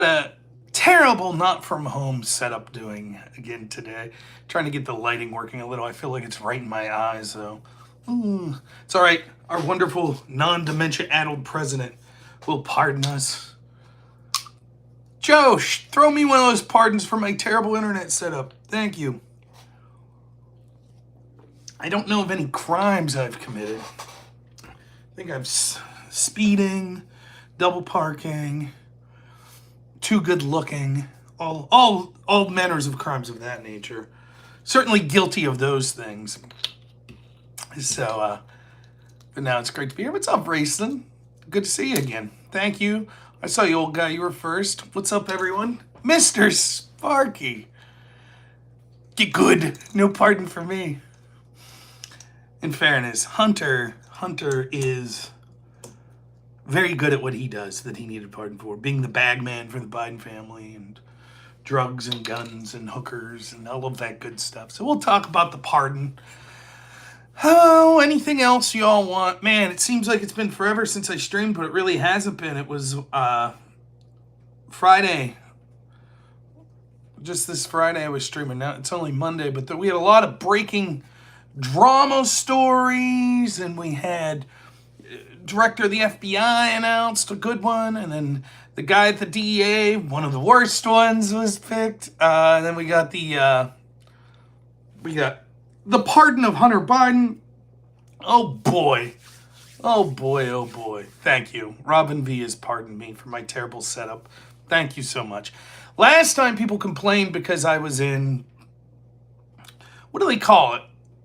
a terrible not from home setup doing again today. Trying to get the lighting working a little. I feel like it's right in my eyes though. It's all right. Our wonderful non-dementia addled president will pardon us. Joe, throw me one of those pardons for my terrible internet setup. Thank you. I don't know of any crimes I've committed. I think I've speeding, double parking, too good looking, all manners of crimes of that nature. Certainly guilty of those things. So, but now it's great to be here. What's up, Rayson? Good to see you again. Thank you. I saw you, old guy. You were first. What's up, everyone? Mr. Sparky. Get good. No pardon for me. In fairness, Hunter is very good at what he does that he needed pardon for. Being the bag man for the Biden family and drugs and guns and hookers and all of that good stuff. So we'll talk about the pardon. Oh, anything else y'all want? Man, it seems like it's been forever since I streamed, but it really hasn't been. It was Friday. Just this Friday I was streaming. Now it's only Monday, but we had a lot of breaking drama stories, and we had director of the FBI announced a good one, and then the guy at the DEA, one of the worst ones, was picked. And then we got the pardon of Hunter Biden. Oh boy. Oh boy, oh boy. Thank you. Robin V has pardoned me for my terrible setup. Thank you so much. Last time people complained because I was in, what do they call it?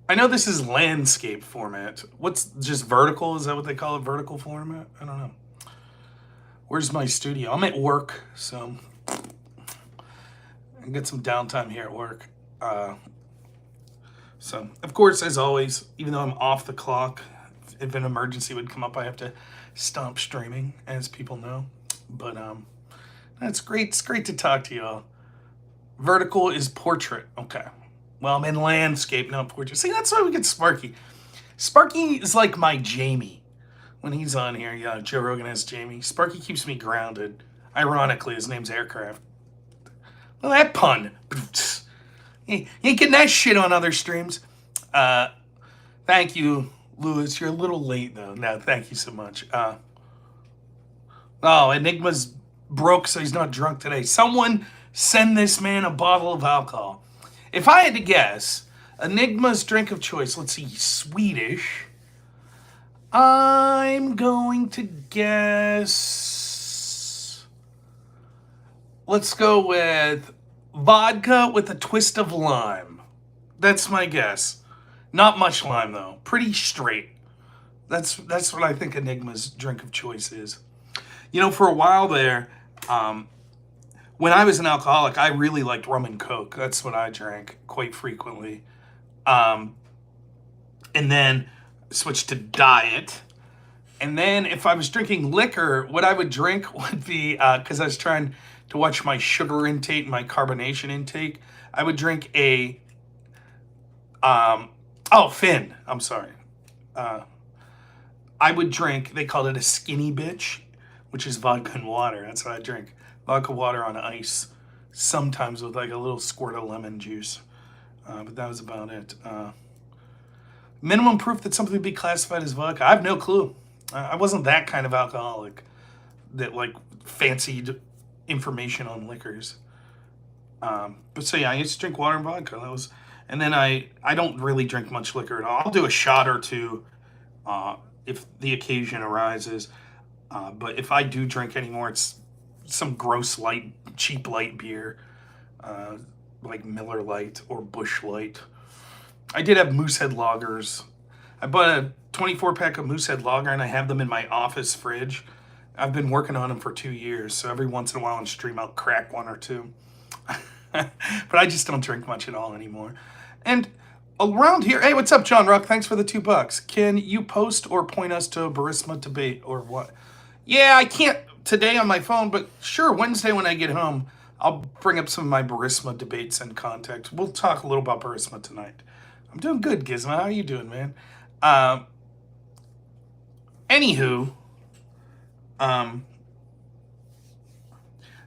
I know this is landscape format. What's just vertical? Is that what they call it? Vertical format? I don't know. Where's my studio? I'm at work, so I get some downtime here at work. So, of course, as always, even though I'm off the clock, if an emergency would come up, I have to stop streaming, as people know. But that's great. It's great to talk to you all. Vertical is portrait. Okay. Well, I'm in landscape, not portrait. See, that's why we get Sparky. Sparky is like my Jamie. When he's on here, yeah, Joe Rogan has Jamie. Sparky keeps me grounded. Ironically, his name's Aircraft. Well, that pun. You ain't getting that shit on other streams. Thank you, Lewis. You're a little late, though. No, thank you so much. Oh, Enigma's broke, so he's not drunk today. Someone send this man a bottle of alcohol. If I had to guess, Enigma's drink of choice, let's see, Swedish. I'm going to guess... Let's go with vodka with a twist of lime. That's my guess. Not much lime, though. Pretty straight. That's what I think Enigma's drink of choice is. You know, for a while there, when I was an alcoholic, I really liked rum and coke. That's what I drank quite frequently. And then switched to diet. And then if I was drinking liquor, what I would drink would be, because I was trying to watch my sugar intake and my carbonation intake, I would drink a, Finn, I'm sorry. I would drink, they called it a skinny bitch, which is vodka and water. That's what I drink. Vodka water on ice, sometimes with like a little squirt of lemon juice. But that was about it. Minimum proof that something would be classified as vodka. I have no clue. I wasn't that kind of alcoholic that like fancied information on liquors. But so yeah, I used to drink water and vodka. That was, and then I don't really drink much liquor at all. I'll do a shot or two if the occasion arises. But if I do drink anymore, it's some gross light, cheap light beer, like Miller Lite or Busch Light. I did have Moosehead lagers. I bought a 24-pack of Moosehead lager, and I have them in my office fridge. I've been working on them for 2 years, so every once in a while on stream I'll crack one or two. But I just don't drink much at all anymore. And around here, hey, what's up, John Ruck? Thanks for the $2. Can you post or point us to a Barisma debate or what? Yeah, I can't today on my phone, but sure, Wednesday when I get home, I'll bring up some of my Barisma debates and contact. We'll talk a little about Barisma tonight. I'm doing good, Gizmo. How are you doing, man? Anywho,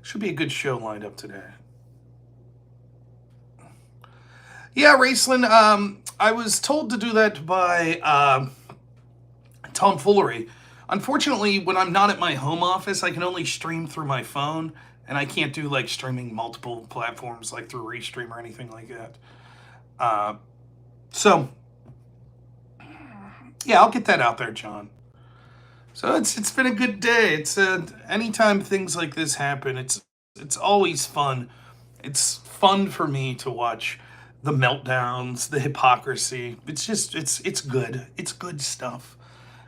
Should be a good show lined up today. Yeah, Raceland, I was told to do that by tomfoolery. Unfortunately, when I'm not at my home office, I can only stream through my phone, and I can't do like streaming multiple platforms like through Restream or anything like that. So, yeah, I'll get that out there, John. So it's been a good day. It's anytime things like this happen, it's always fun. It's fun for me to watch the meltdowns, the hypocrisy. It's just it's good. It's good stuff.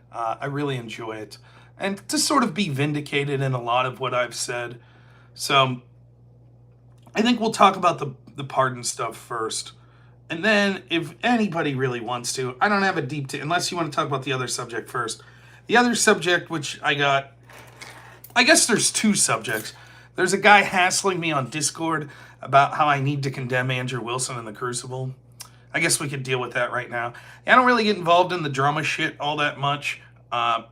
I really enjoy it, and to sort of be vindicated in a lot of what I've said. So I think we'll talk about the pardon stuff first. And then, if anybody really wants to, I don't have a deep unless you want to talk about the other subject first. The other subject, which I guess there's two subjects. There's a guy hassling me on Discord about how I need to condemn Andrew Wilson in the Crucible. I guess we could deal with that right now. I don't really get involved in the drama shit all that much. The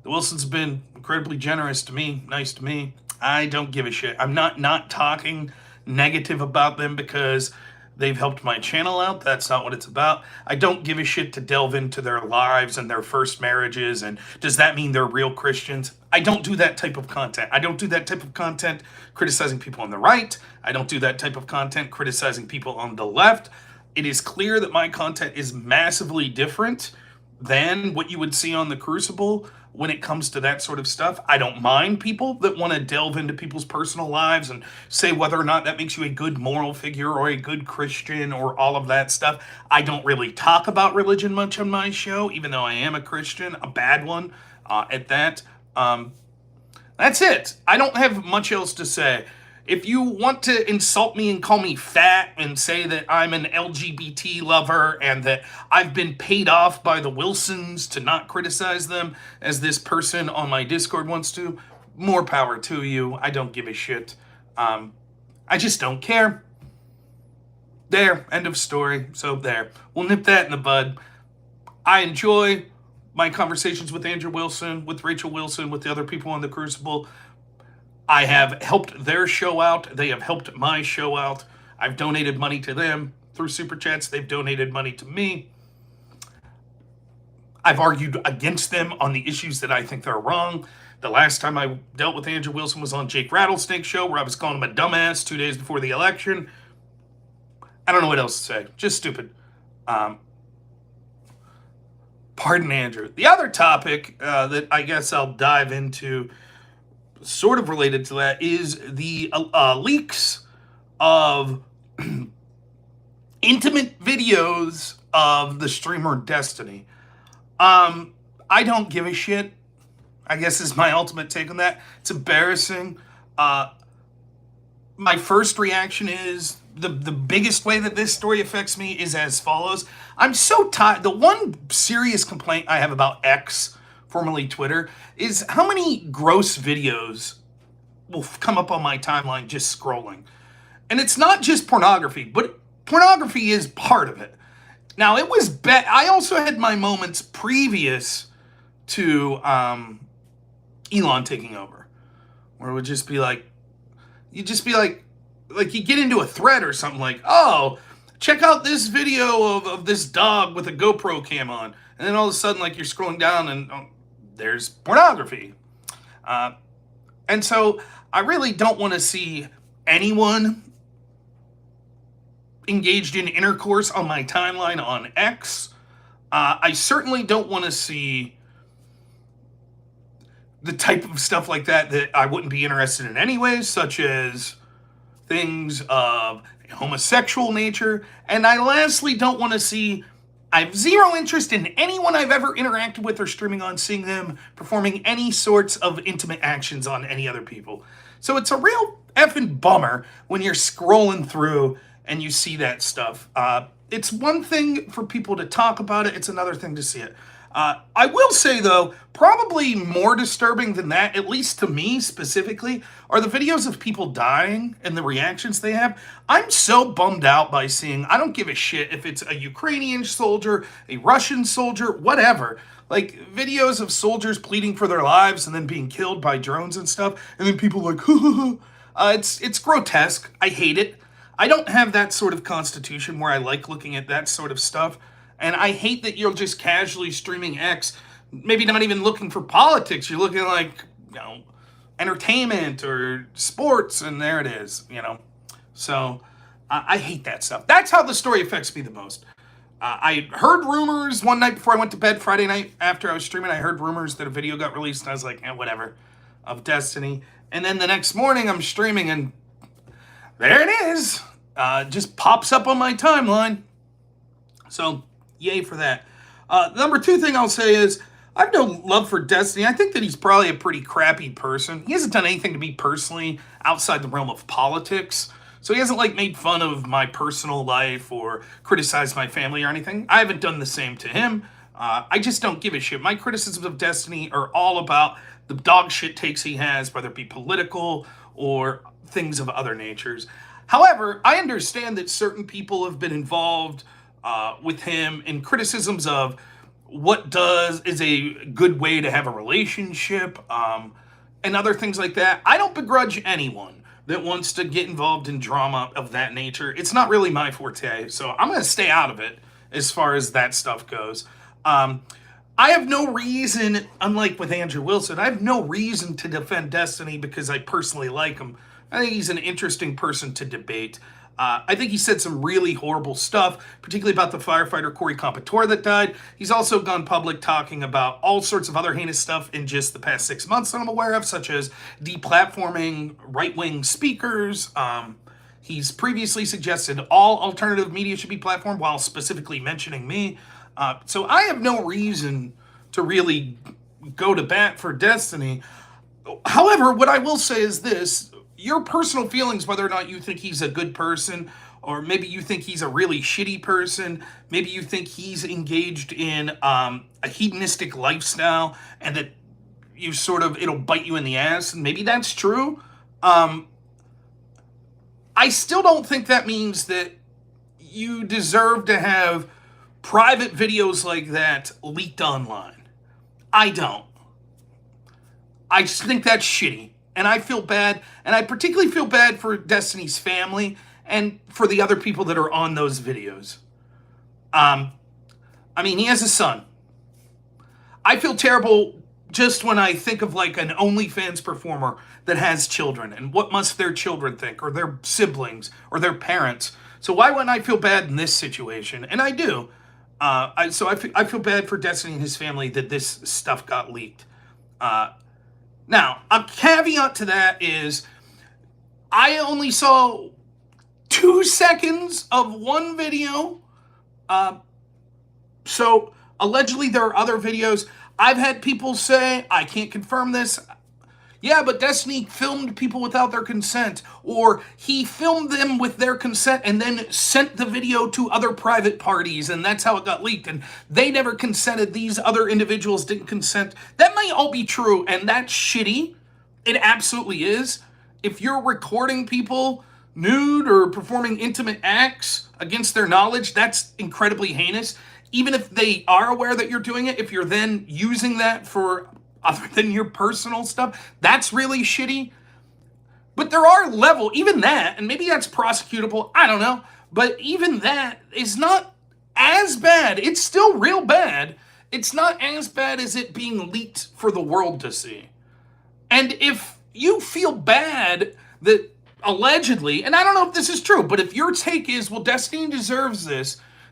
Wilson's been incredibly generous to me, nice to me. I don't give a shit. I'm not talking negative about them because they've helped my channel out. That's not what it's about. I don't give a shit to delve into their lives and their first marriages and does that mean they're real Christians? I don't do that type of content. I don't do that type of content criticizing people on the right. I don't do that type of content criticizing people on the left. It is clear that my content is massively different than what you would see on the Crucible when it comes to that sort of stuff. I don't mind people that want to delve into people's personal lives and say whether or not that makes you a good moral figure or a good Christian or all of that stuff. I don't really talk about religion much on my show, even though I am a Christian, a bad one at that. That's it. I don't have much else to say. If you want to insult me and call me fat and say that I'm an LGBT lover and that I've been paid off by the Wilsons to not criticize them as this person on my Discord wants to, more power to you. I don't give a shit. I just don't care. There, end of story. So there. We'll nip that in the bud. I enjoy my conversations with Andrew Wilson, with Rachel Wilson, with the other people on the Crucible. I have helped their show out. They have helped my show out. I've donated money to them through Super Chats. They've donated money to me. I've argued against them on the issues that I think they're wrong. The last time I dealt with Andrew Wilson was on Jake Rattlesnake's show where I was calling him a dumbass 2 days before the election. I don't know what else to say. Just stupid. Pardon Andrew. The other topic that I guess I'll dive into sort of related to that is the leaks of intimate videos of the streamer Destiny. I don't give a shit, I guess is my ultimate take on that. It's embarrassing. My first reaction is the biggest way that this story affects me is as follows. I'm so tired. The one serious complaint I have about X, formerly Twitter, is how many gross videos will come up on my timeline just scrolling. And it's not just pornography, but pornography is part of it. Now, it was I also had my moments previous to Elon taking over, where it would just be like, you get into a thread or something like, oh, check out this video of this dog with a GoPro cam on. And then all of a sudden, like, you're scrolling down and there's pornography. And so I really don't want to see anyone engaged in intercourse on my timeline on X. I certainly don't want to see the type of stuff like that I wouldn't be interested in anyways, such as things of a homosexual nature. And I lastly don't want to see, I have zero interest in anyone I've ever interacted with or streaming on seeing them performing any sorts of intimate actions on any other people. So it's a real effing bummer when you're scrolling through and you see that stuff. It's one thing for people to talk about it. It's another thing to see it. I will say, though, probably more disturbing than that, at least to me specifically, are the videos of people dying and the reactions they have. I'm so bummed out by seeing, I don't give a shit if it's a Ukrainian soldier, a Russian soldier, whatever. Like, videos of soldiers pleading for their lives and then being killed by drones and stuff, and then people like, It's grotesque. I hate it. I don't have that sort of constitution where I like looking at that sort of stuff. And I hate that you're just casually streaming X, maybe not even looking for politics. You're looking like, entertainment or sports, and there it is, So I hate that stuff. That's how the story affects me the most. I heard rumors one night before I went to bed, Friday night after I was streaming. I heard rumors that a video got released, and I was like, whatever, of Destiny. And then the next morning, I'm streaming, and there it is. Just pops up on my timeline. So, yay for that. Number two thing I'll say is, I have no love for Destiny. I think that he's probably a pretty crappy person. He hasn't done anything to me personally outside the realm of politics. So he hasn't made fun of my personal life or criticized my family or anything. I haven't done the same to him. I just don't give a shit. My criticisms of Destiny are all about the dog shit takes he has, whether it be political or things of other natures. However, I understand that certain people have been involved with him in criticisms of what is a good way to have a relationship, and other things like that. I don't begrudge anyone that wants to get involved in drama of that nature. It's not really my forte, so I'm going to stay out of it as far as that stuff goes. I have no reason, unlike with Andrew Wilson, I have no reason to defend Destiny because I personally like him. I think he's an interesting person to debate. I think he said some really horrible stuff, particularly about the firefighter Corey Compatore that died. He's also gone public talking about all sorts of other heinous stuff in just the past 6 months that I'm aware of, such as deplatforming right-wing speakers. He's previously suggested all alternative media should be platformed while specifically mentioning me. So I have no reason to really go to bat for Destiny. However, what I will say is this. Your personal feelings, whether or not you think he's a good person, or maybe you think he's a really shitty person, maybe you think he's engaged in a hedonistic lifestyle, and that it'll bite you in the ass, and maybe that's true. I still don't think that means that you deserve to have private videos like that leaked online. I don't. I just think that's shitty. And I feel bad, and I particularly feel bad for Destiny's family and for the other people that are on those videos. He has a son. I feel terrible just when I think of an OnlyFans performer that has children, and what must their children think, or their siblings, or their parents. So why wouldn't I feel bad in this situation? And I do. I feel bad for Destiny and his family that this stuff got leaked. Now, a caveat to that is I only saw 2 seconds of one video. So allegedly there are other videos. I've had people say, I can't confirm this. Yeah, but Destiny filmed people without their consent, or he filmed them with their consent and then sent the video to other private parties, and that's how it got leaked, and they never consented. These other individuals didn't consent. That may all be true, and that's shitty. It absolutely is. If you're recording people nude or performing intimate acts against their knowledge, that's incredibly heinous. Even if they are aware that you're doing it, if you're then using that for other than your personal stuff, that's really shitty. But there are even that, and maybe that's prosecutable, I don't know, but even that is not as bad. It's still real bad. It's not as bad as it being leaked for the world to see. And if you feel bad that allegedly, and I don't know if this is true, but if your take is, well, Destiny deserves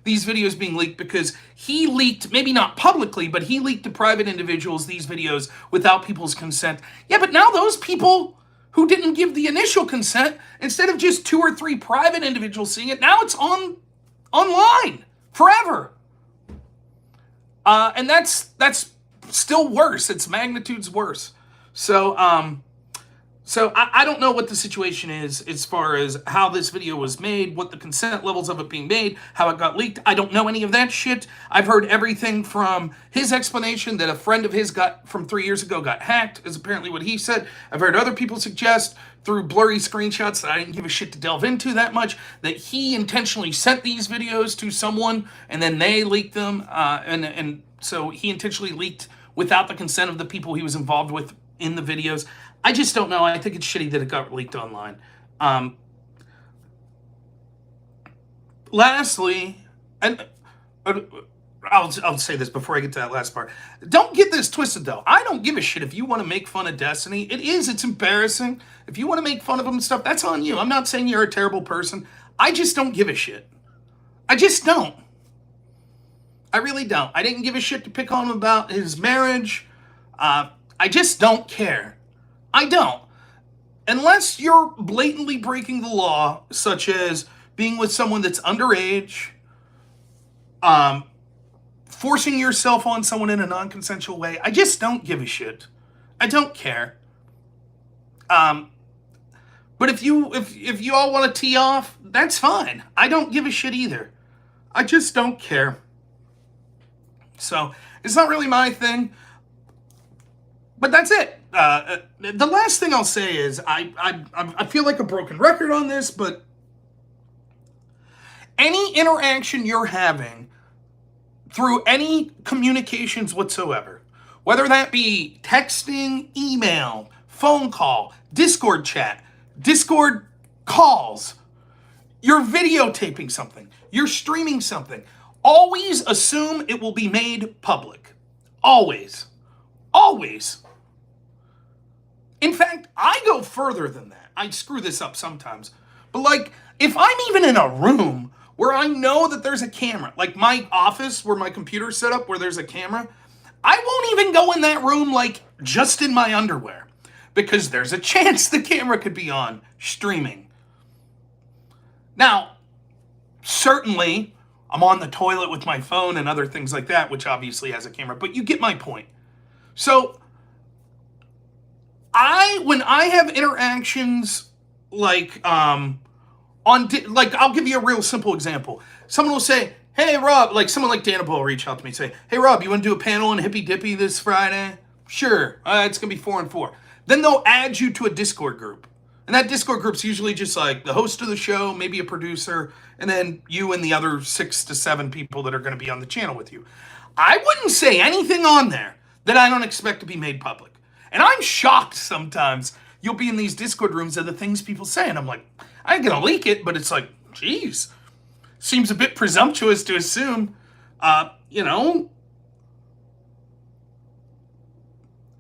these videos being leaked because he leaked, maybe not publicly, but he leaked to private individuals these videos without people's consent. Yeah, but now those people who didn't give the initial consent, instead of just 2 or 3 private individuals seeing it, now it's online forever. And that's still worse. It's magnitudes worse. So I don't know what the situation is as far as how this video was made, what the consent levels of it being made, how it got leaked. I don't know any of that shit. I've heard everything from his explanation that a friend of his from 3 years ago got hacked, is apparently what he said. I've heard other people suggest through blurry screenshots that I didn't give a shit to delve into that much, that he intentionally sent these videos to someone and then they leaked them. And so he intentionally leaked without the consent of the people he was involved with in the videos. I just don't know. I think it's shitty that it got leaked online. Um, Lastly, and I'll say this before I get to that last part. Don't get this twisted, though. I don't give a shit if you want to make fun of Destiny. It's embarrassing. If you want to make fun of him and stuff, that's on you. I'm not saying you're a terrible person. I just don't give a shit. I just don't. I really don't. I didn't give a shit to pick on him about his marriage. I just don't care. I don't. Unless you're blatantly breaking the law, such as being with someone that's underage, forcing yourself on someone in a non-consensual way, I just don't give a shit. I don't care. But if you all want to tee off, that's fine. I don't give a shit either. I just don't care. So it's not really my thing. But that's it. The last thing I'll say is I feel like a broken record on this, but any interaction you're having through any communications whatsoever, whether that be texting, email, phone call, Discord chat, Discord calls, you're videotaping something, you're streaming something, always assume it will be made public. Always. Always. In fact, I go further than that. I screw this up sometimes. But like, if I'm even in a room where I know that there's a camera, like my office where my computer's set up where there's a camera, I won't even go in that room like just in my underwear because there's a chance the camera could be on streaming. Now, certainly I'm on the toilet with my phone and other things like that, which obviously has a camera, but you get my point. So when I have interactions like I'll give you a real simple example. Someone will say, "Hey Rob," like someone like Dana will reach out to me and say, "Hey Rob, you want to do a panel on Hippy Dippy this Friday?" Sure, it's gonna be 4 and 4. Then they'll add you to a Discord group, and that Discord group's usually just like the host of the show, maybe a producer, and then you and the other 6 to 7 people that are going to be on the channel with you. I wouldn't say anything on there that I don't expect to be made public. And I'm shocked sometimes. You'll be in these Discord rooms of the things people say, and I'm like, I ain't gonna leak it, but it's like, geez, seems a bit presumptuous to assume,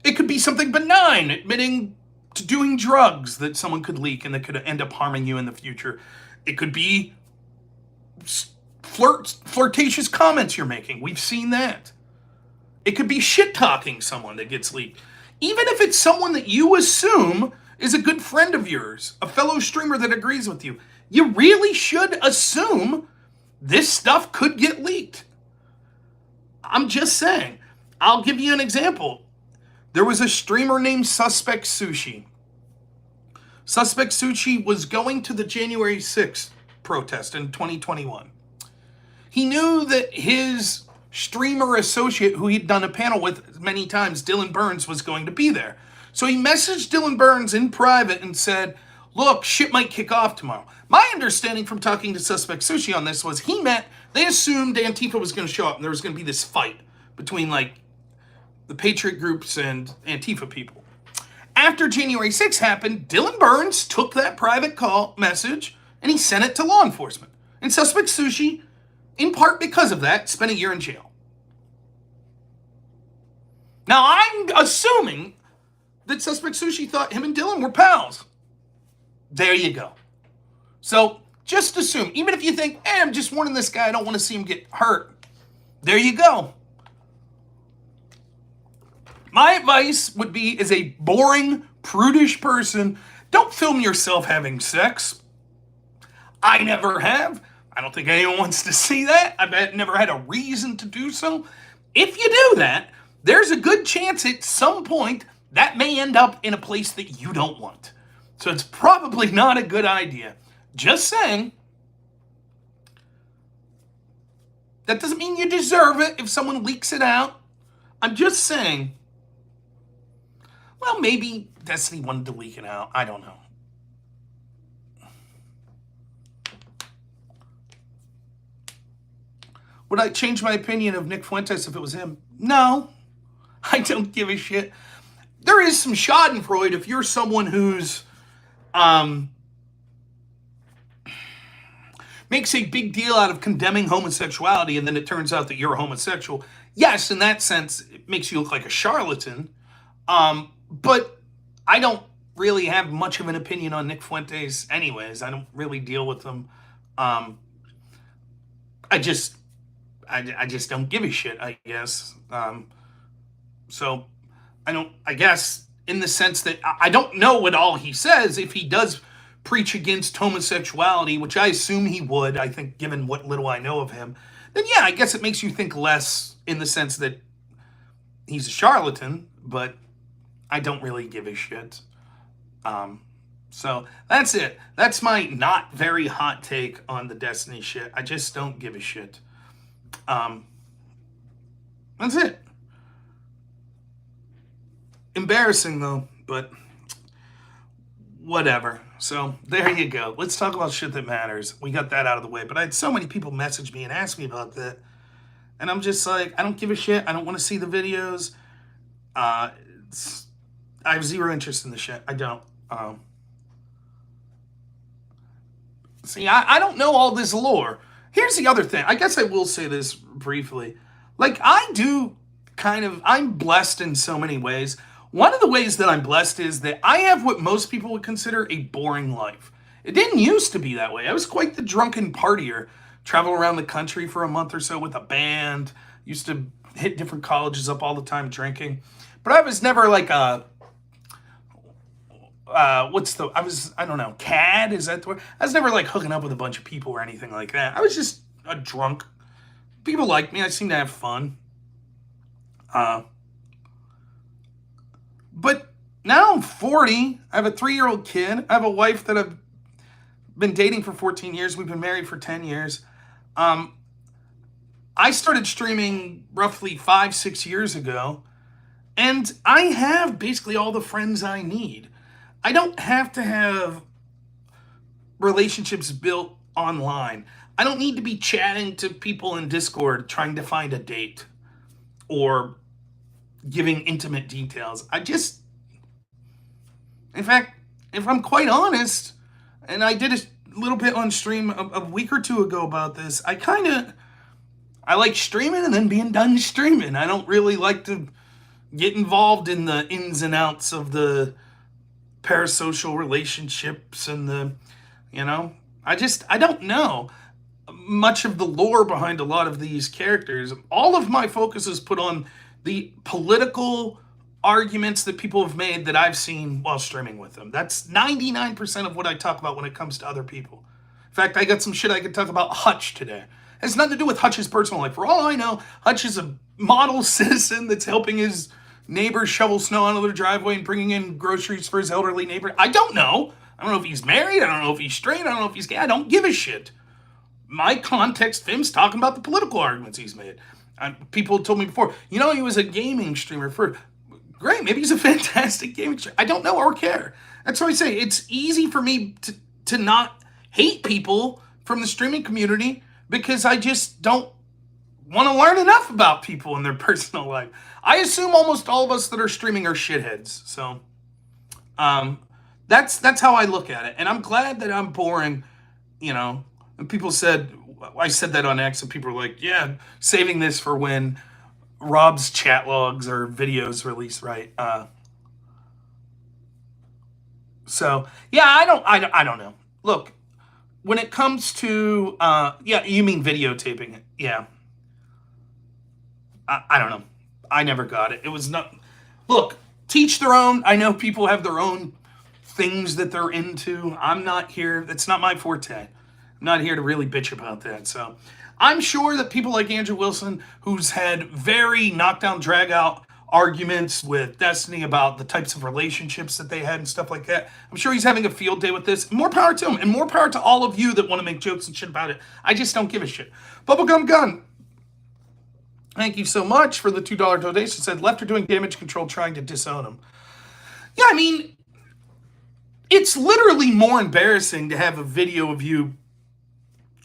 it could be something benign, admitting to doing drugs that someone could leak and that could end up harming you in the future. It could be flirtatious comments you're making. We've seen that. It could be shit-talking someone that gets leaked. Even if it's someone that you assume is a good friend of yours, a fellow streamer that agrees with you, you really should assume this stuff could get leaked. I'm just saying. I'll give you an example. There was a streamer named Suspect Sushi. Suspect Sushi was going to the January 6th protest in 2021. He knew that his streamer associate, who he'd done a panel with many times, Dylan Burns, was going to be there. So he messaged Dylan Burns in private and said, look, shit might kick off tomorrow. My understanding from talking to Suspect Sushi on this was they assumed Antifa was going to show up and there was going to be this fight between like the Patriot groups and Antifa people. After January 6th happened, Dylan Burns took that private call message and he sent it to law enforcement. And Suspect Sushi, in part because of that, spent a year in jail. Now, I'm assuming that Suspect Sushi thought him and Dylan were pals. There you go. So, just assume, even if you think, I'm just warning this guy, I don't want to see him get hurt. There you go. My advice would be, as a boring, prudish person, don't film yourself having sex. I never have. I don't think anyone wants to see that. I've never had a reason to do so. If you do that, there's a good chance at some point that may end up in a place that you don't want. So it's probably not a good idea. Just saying. That doesn't mean you deserve it if someone leaks it out. I'm just saying, well, maybe Destiny wanted to leak it out. I don't know. Would I change my opinion of Nick Fuentes if it was him? No. I don't give a shit. there is some schadenfreude if you're someone who's makes a big deal out of condemning homosexuality and then it turns out that you're a homosexual. Yes, in that sense, it makes you look like a charlatan. But I don't really have much of an opinion on Nick Fuentes anyways. I don't really deal with him. I just don't give a shit, I guess. So I guess in the sense that I don't know what all he says. If he does preach against homosexuality, which I assume he would, I think, given what little I know of him, then yeah, I guess it makes you think less in the sense that he's a charlatan, but I don't really give a shit. So that's it. That's my not very hot take on the Destiny shit. I just don't give a shit. That's it. Embarrassing though, but whatever. So there you go. Let's talk about shit that matters. We got that out of the way. But I had so many people message me and ask me about that. And I'm just like, I don't give a shit. I don't want to see the videos. I have zero interest in the shit. I don't. See, I don't know all this lore. Here's the other thing. I guess I will say this briefly. Like, I'm blessed in so many ways. One of the ways that I'm blessed is that I have what most people would consider a boring life. It didn't used to be that way. I was quite the drunken partier. Travel around the country for a month or so with a band. Used to hit different colleges up all the time drinking. But I was never like a... I don't know, CAD? Is that the word? I was never like hooking up with a bunch of people or anything like that. I was just a drunk. People liked me. I seemed to have fun. But now I'm 40. I have a 3-year-old kid. I have a wife that I've been dating for 14 years. We've been married for 10 years. I started streaming roughly 5-6 years ago. And I have basically all the friends I need. I don't have to have relationships built online. I don't need to be chatting to people in Discord trying to find a date or giving intimate details. In fact, if I'm quite honest, and I did a little bit on stream a week or two ago about this, I like streaming and then being done streaming. I don't really like to get involved in the ins and outs of the parasocial relationships and I don't know much of the lore behind a lot of these characters. All of my focus is put on the political arguments that people have made that I've seen while streaming with them. That's 99% of what I talk about when it comes to other people. In fact, I got some shit I could talk about Hutch today. It has nothing to do with Hutch's personal life. For all I know, Hutch is a model citizen that's helping his neighbors shovel snow out of their driveway and bringing in groceries for his elderly neighbor. I don't know. I don't know if he's married. I don't know if he's straight. I don't know if he's gay. I don't give a shit. My context, Tim's talking about the political arguments he's made. People told me before, he was a gaming streamer for... Great, maybe he's a fantastic gaming streamer. I don't know or care. That's why I say it's easy for me to not hate people from the streaming community because I just don't want to learn enough about people in their personal life. I assume almost all of us that are streaming are shitheads. So that's how I look at it. And I'm glad that I'm boring, And people said, I said that on X, and people were like, yeah, saving this for when Rob's chat logs or videos release, right? So yeah, I don't know. Look, when it comes to yeah, you mean videotaping it? Yeah. I don't know. I never got it. It was not. Look, teach their own. I know people have their own things that they're into. I'm not here. That's not my forte. I'm not here to really bitch about that. So I'm sure that people like Andrew Wilson, who's had very knockdown, drag out arguments with Destiny about the types of relationships that they had and stuff like that. I'm sure he's having a field day with this. More power to him, and more power to all of you that want to make jokes and shit about it. I just don't give a shit. Bubblegum Gun, thank you so much for the $2 donation. Said left are doing damage control trying to disown him. Yeah, I mean, it's literally more embarrassing to have a video of you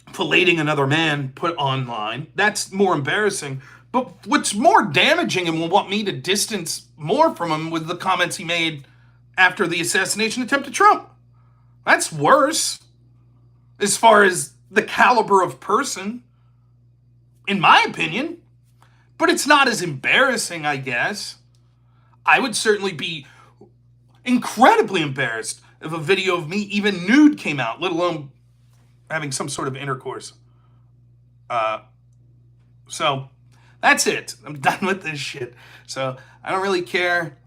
filleting another man put online. That's more embarrassing. But what's more damaging and will want me to distance more from him was the comments he made after the assassination attempt of Trump. That's worse as far as the caliber of person, in my opinion. But it's not as embarrassing, I guess. I would certainly be incredibly embarrassed if a video of me, even nude, came out, let alone having some sort of intercourse. So that's it. I'm done with this shit. So I don't really care.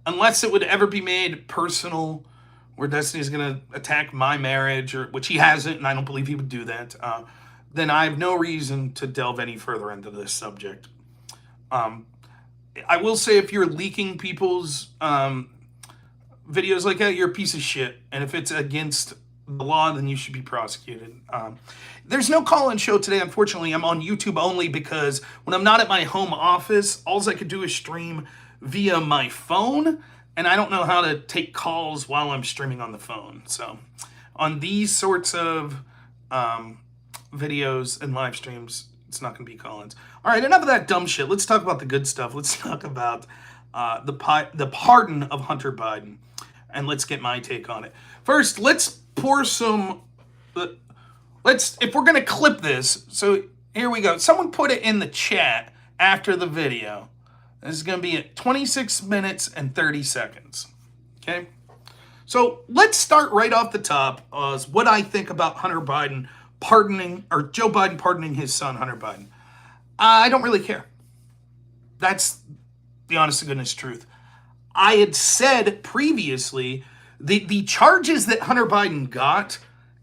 Unless it would ever be made personal, where Destiny's going to attack my marriage, or which he hasn't, and I don't believe he would do that, then I have no reason to delve any further into this subject. I will say, if you're leaking people's videos like that, you're a piece of shit. And if it's against the law, then you should be prosecuted. There's no call-in show today, unfortunately. I'm on YouTube only because when I'm not at my home office, all I could do is stream via my phone, and I don't know how to take calls while I'm streaming on the phone. So on these sorts of videos and live streams, it's not going to be call-ins. All right, enough of that dumb shit. Let's talk about the good stuff. Let's talk about the pardon of Hunter Biden, and let's get my take on it. First, let's pour some... if we're going to clip this, so here we go. Someone put it in the chat after the video. This is going to be at 26 minutes and 30 seconds. Okay? So let's start right off the top as what I think about Hunter Biden pardoning, or Joe Biden pardoning his son, Hunter Biden. I don't really care. That's the honest to goodness truth. I had said previously the charges that Hunter Biden got,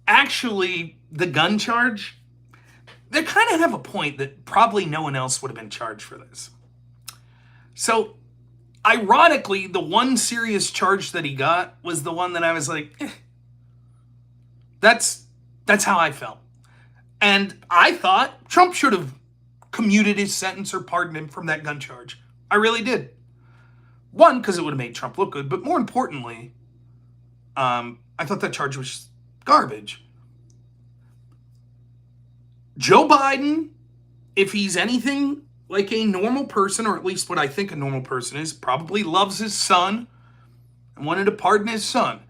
actually the gun charge, they kind of have a point that probably no one else would have been charged for this. So, ironically, the one serious charge that he got was the one that I was like, That's how I felt. And I thought Trump should have commuted his sentence or pardoned him from that gun charge. I really did. One, because it would have made Trump look good, but more importantly, I thought that charge was garbage. Joe Biden, if he's anything like a normal person, or at least what I think a normal person is, probably loves his son and wanted to pardon his son.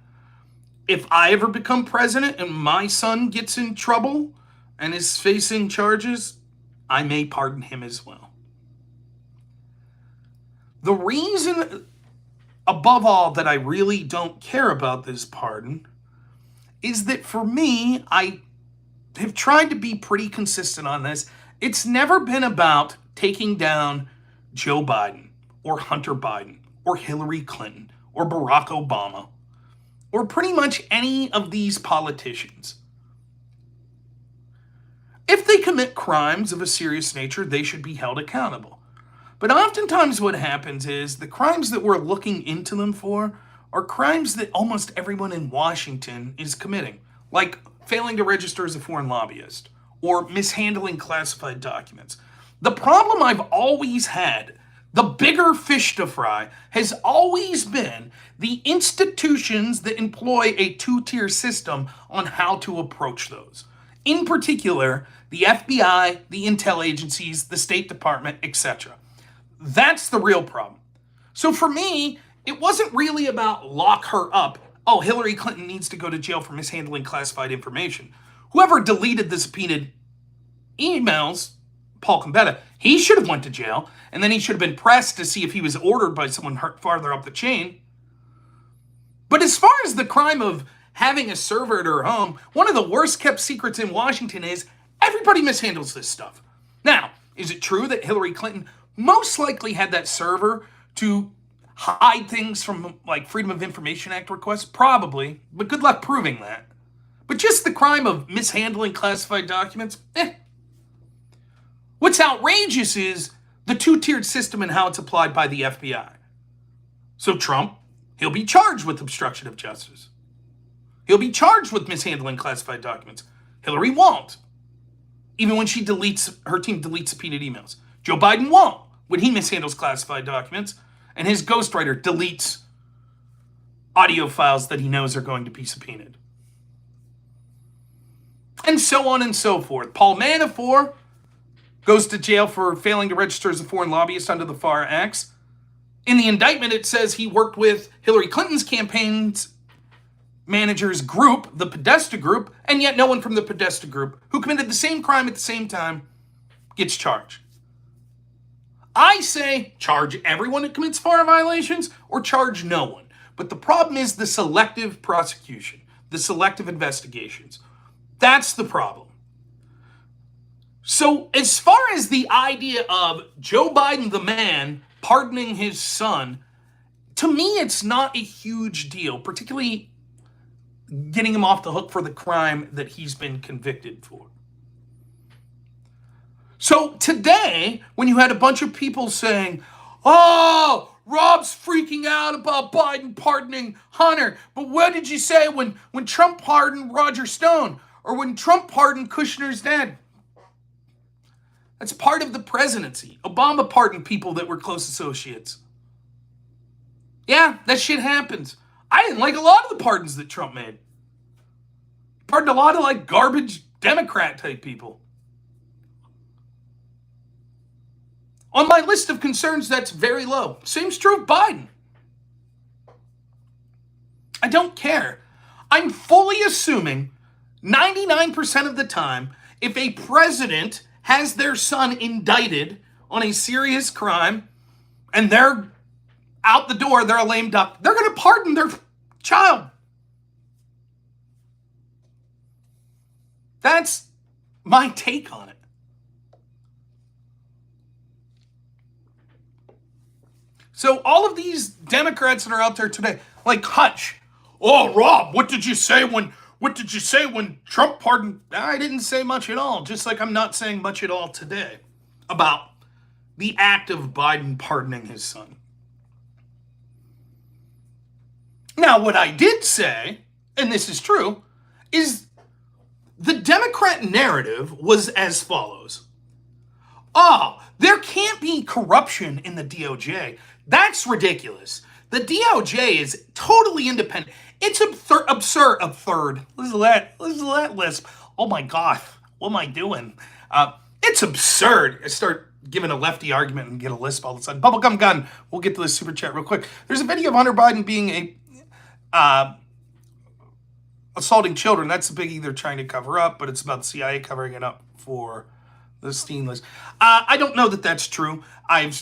If I ever become president and my son gets in trouble and is facing charges, I may pardon him as well. The reason, above all, that I really don't care about this pardon is that for me, I have tried to be pretty consistent on this. It's never been about taking down Joe Biden or Hunter Biden or Hillary Clinton or Barack Obama or pretty much any of these politicians. If they commit crimes of a serious nature, they should be held accountable. But oftentimes what happens is the crimes that we're looking into them for are crimes that almost everyone in Washington is committing, like failing to register as a foreign lobbyist or mishandling classified documents. The problem I've always had, the bigger fish to fry, has always been the institutions that employ a two-tier system on how to approach those. In particular, the FBI, the intel agencies, the State Department, etc. That's the real problem. So for me, it wasn't really about lock her up. Oh, Hillary Clinton needs to go to jail for mishandling classified information. Whoever deleted the subpoenaed emails, Paul Gambetta, he should have went to jail, and then he should have been pressed to see if he was ordered by someone farther up the chain. But as far as the crime of having a server at her home, one of the worst kept secrets in Washington is everybody mishandles this stuff. Now, is it true that Hillary Clinton most likely had that server to hide things from, like, Freedom of Information Act requests? Probably, but good luck proving that. But just the crime of mishandling classified documents, What's outrageous is the two-tiered system and how it's applied by the FBI. So Trump, he'll be charged with obstruction of justice. He'll be charged with mishandling classified documents. Hillary won't, even when her team deletes subpoenaed emails. Joe Biden won't when he mishandles classified documents, and his ghostwriter deletes audio files that he knows are going to be subpoenaed. And so on and so forth. Paul Manafort, goes to jail for failing to register as a foreign lobbyist under the FAR Acts. In the indictment, it says he worked with Hillary Clinton's campaign's managers group, the Podesta group, and yet no one from the Podesta group who committed the same crime at the same time gets charged. I say charge everyone that commits FAR violations or charge no one. But the problem is the selective prosecution, the selective investigations. That's the problem. So as far as the idea of Joe Biden, the man, pardoning his son, to me, it's not a huge deal, particularly getting him off the hook for the crime that he's been convicted for. So today, when you had a bunch of people saying, oh, Rob's freaking out about Biden pardoning Hunter, but what did you say when Trump pardoned Roger Stone or when Trump pardoned Kushner's dad? That's part of the presidency. Obama pardoned people that were close associates. Yeah, that shit happens. I didn't like a lot of the pardons that Trump made. He pardoned a lot of like garbage Democrat type people. On my list of concerns, that's very low. Same's true of Biden. I don't care. I'm fully assuming 99% of the time, if a president has their son indicted on a serious crime and they're out the door, they're a lame duck, they're going to pardon their child. That's my take on it. So all of these Democrats that are out there today, like Hutch, oh, Rob, what did you say when Trump pardoned? I didn't say much at all, just like I'm not saying much at all today about the act of Biden pardoning his son. Now, what I did say, and this is true, is the Democrat narrative was as follows. Oh, there can't be corruption in the DOJ. That's ridiculous. The DOJ is totally independent. It's absurd. Listen to that lisp. Oh my God, what am I doing? It's absurd. I start giving a lefty argument and get a lisp all of a sudden. Bubblegum gun. We'll get to this super chat real quick. There's a video of Hunter Biden being assaulting children. That's the biggie they're trying to cover up, but it's about the CIA covering it up for the Steen list. I don't know that that's true. I've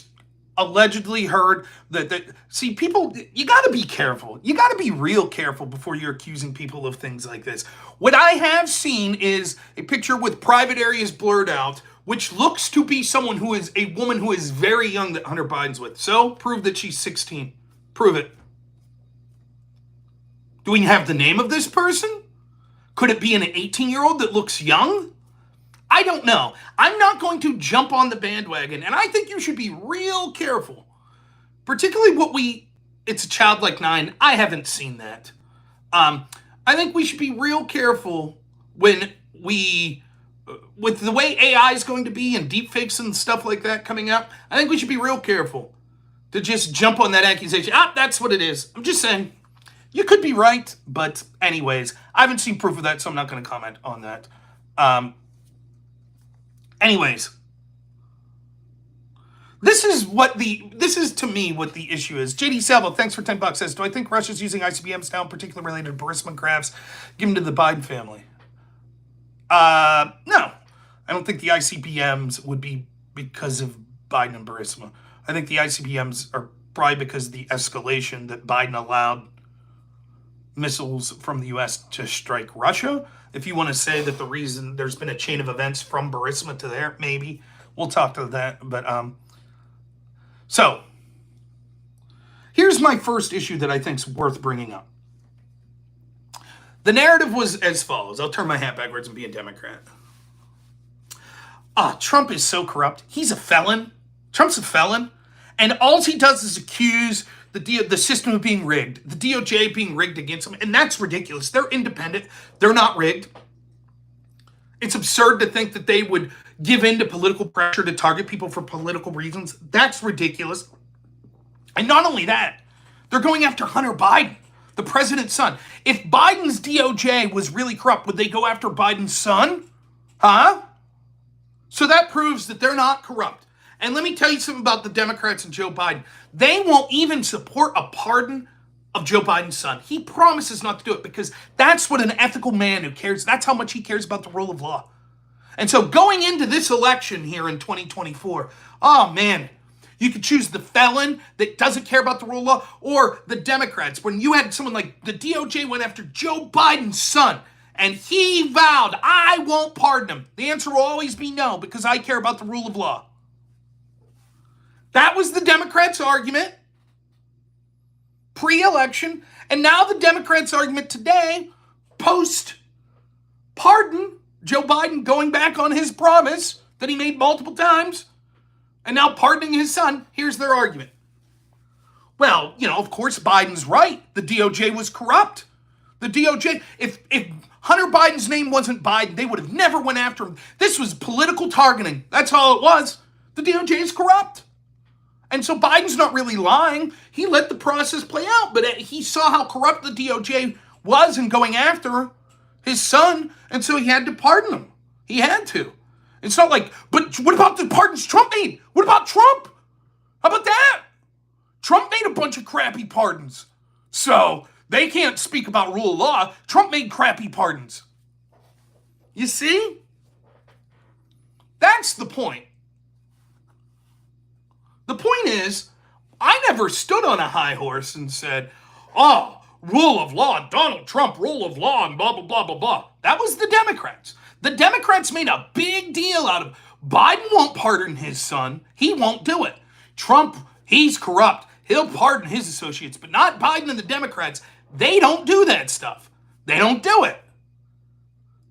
allegedly heard that see, people, you got to be careful. You got to be real careful before you're accusing people of things like this. What I have seen is a picture with private areas blurred out, which looks to be someone who is a woman who is very young that Hunter Biden's with. So prove that she's 16. Prove it. Do we have the name of this person? Could it be an 18-year-old that looks young? I don't know. I'm not going to jump on the bandwagon, and I think you should be real careful. Particularly it's a child like 9. I haven't seen that. I think we should be real careful when with the way AI is going to be and deepfakes and stuff like that coming out, I think we should be real careful to just jump on that accusation. That's what it is. I'm just saying. You could be right, but anyways, I haven't seen proof of that, so I'm not going to comment on that. Anyways, this is to me what the issue is. JD Salvo, thanks for $10, says, do I think Russia's using ICBMs now, particularly related to Barisma crafts given to the Biden family? No. I don't think the ICBMs would be because of Biden and Barisma. I think the ICBMs are probably because of the escalation that Biden allowed missiles from the U.S. to strike Russia. If you want to say that the reason there's been a chain of events from Barisma to there, maybe. We'll talk to that. But, so, here's my first issue that I think is worth bringing up. The narrative was as follows. I'll turn my hat backwards and be a Democrat. Trump is so corrupt. He's a felon. Trump's a felon. And all he does is accuse the system of being rigged, the DOJ being rigged against them, and that's ridiculous. They're independent. They're not rigged. It's absurd to think that they would give in to political pressure to target people for political reasons. That's ridiculous. And not only that, they're going after Hunter Biden, the president's son. If Biden's DOJ was really corrupt, would they go after Biden's son? Huh? So that proves that they're not corrupt. And let me tell you something about the Democrats and Joe Biden. They won't even support a pardon of Joe Biden's son. He promises not to do it because that's what an ethical man who cares, that's how much he cares about the rule of law. And so going into this election here in 2024, oh man, you could choose the felon that doesn't care about the rule of law or the Democrats. When you had someone like the DOJ went after Joe Biden's son and he vowed, I won't pardon him. The answer will always be no because I care about the rule of law. That was the Democrats' argument pre-election. And now the Democrats' argument today, post-pardon, Joe Biden going back on his promise that he made multiple times, and now pardoning his son, here's their argument. Well, of course Biden's right. The DOJ was corrupt. The DOJ, if Hunter Biden's name wasn't Biden, they would have never went after him. This was political targeting. That's all it was. The DOJ is corrupt. And so Biden's not really lying. He let the process play out, but he saw how corrupt the DOJ was in going after his son, and so he had to pardon him. He had to. It's not like, but what about the pardons Trump made? What about Trump? How about that? Trump made a bunch of crappy pardons. So they can't speak about rule of law. Trump made crappy pardons. You see? That's the point. The point is, I never stood on a high horse and said, oh, rule of law, Donald Trump, rule of law, and blah, blah, blah, blah, blah. That was the Democrats. The Democrats made a big deal out of Biden won't pardon his son. He won't do it. Trump, he's corrupt. He'll pardon his associates, but not Biden and the Democrats. They don't do that stuff. They don't do it.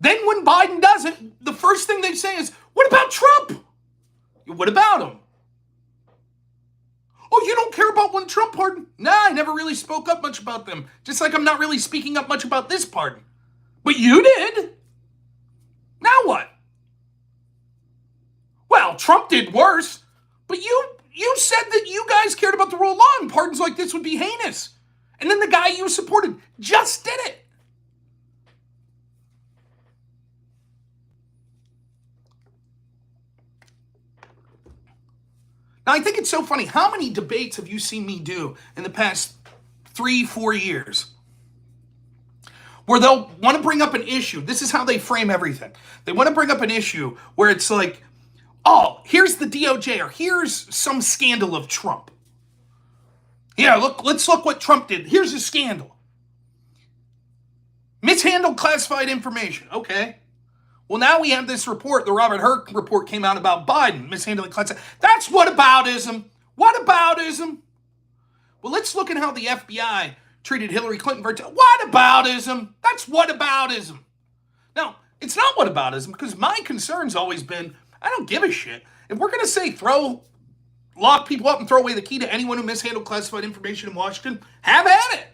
Then when Biden does it, the first thing they say is, what about Trump? What about him? Oh, you don't care about one Trump pardon? Nah, I never really spoke up much about them. Just like I'm not really speaking up much about this pardon. But you did. Now what? Well, Trump did worse. But you said that you guys cared about the rule of law and pardons like this would be heinous. And then the guy you supported just did it. Now, I think it's so funny. How many debates have you seen me do in the past 3-4 years? Where they'll want to bring up an issue. This is how they frame everything. They want to bring up an issue where it's like, oh, here's the DOJ, or here's some scandal of Trump. Yeah, let's look what Trump did. Here's a scandal. Mishandled classified information. Okay. Well, now we have this report, the Robert Hur report came out about Biden mishandling classified. That's whataboutism. Whataboutism. Well, let's look at how the FBI treated Hillary Clinton. Whataboutism. That's whataboutism. Now, it's not whataboutism because my concern's always been, I don't give a shit. If we're going to say lock people up and throw away the key to anyone who mishandled classified information in Washington, have at it.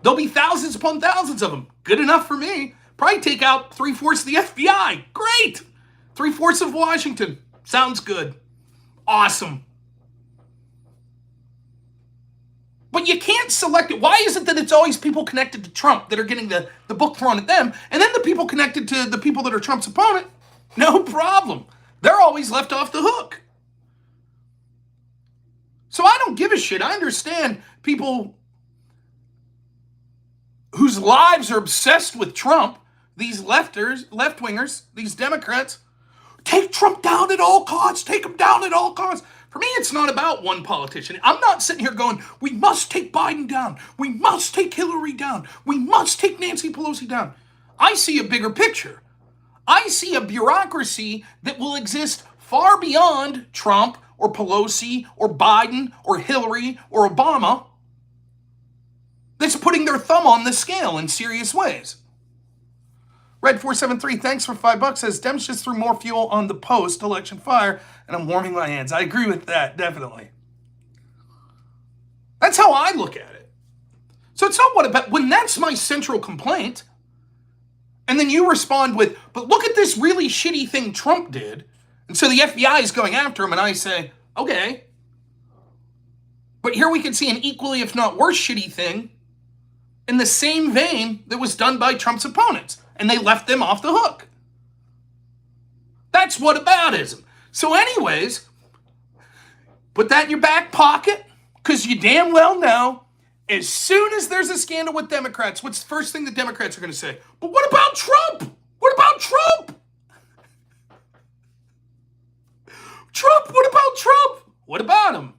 There'll be thousands upon thousands of them. Good enough for me. Probably take out 3/4 of the FBI. Great. 3/4 of Washington. Sounds good. Awesome. But you can't select it. Why is it that it's always people connected to Trump that are getting the book thrown at them, and then the people connected to the people that are Trump's opponent? No problem. They're always left off the hook. So I don't give a shit. I understand people whose lives are obsessed with Trump, these left-wingers, these Democrats. Take Trump down at all costs. Take him down at all costs. For me, it's not about one politician. I'm not sitting here going, we must take Biden down. We must take Hillary down. We must take Nancy Pelosi down. I see a bigger picture. I see a bureaucracy that will exist far beyond Trump or Pelosi or Biden or Hillary or Obama that's putting their thumb on the scale in serious ways. Red473, thanks for $5, says Dems just threw more fuel on the post-election fire, and I'm warming my hands. I agree with that, definitely. That's how I look at it. So it's not what about, when that's my central complaint, and then you respond with, but look at this really shitty thing Trump did, and so the FBI is going after him, and I say, okay. But here we can see an equally, if not worse, shitty thing in the same vein that was done by Trump's opponents, and they left them off the hook. That's That's whataboutism. So anyways, put that in your back pocket, because you damn well know as soon as there's a scandal with Democrats, what's the first thing the Democrats are going to say? But what about Trump? What about Trump? Trump, what about Trump? What about him?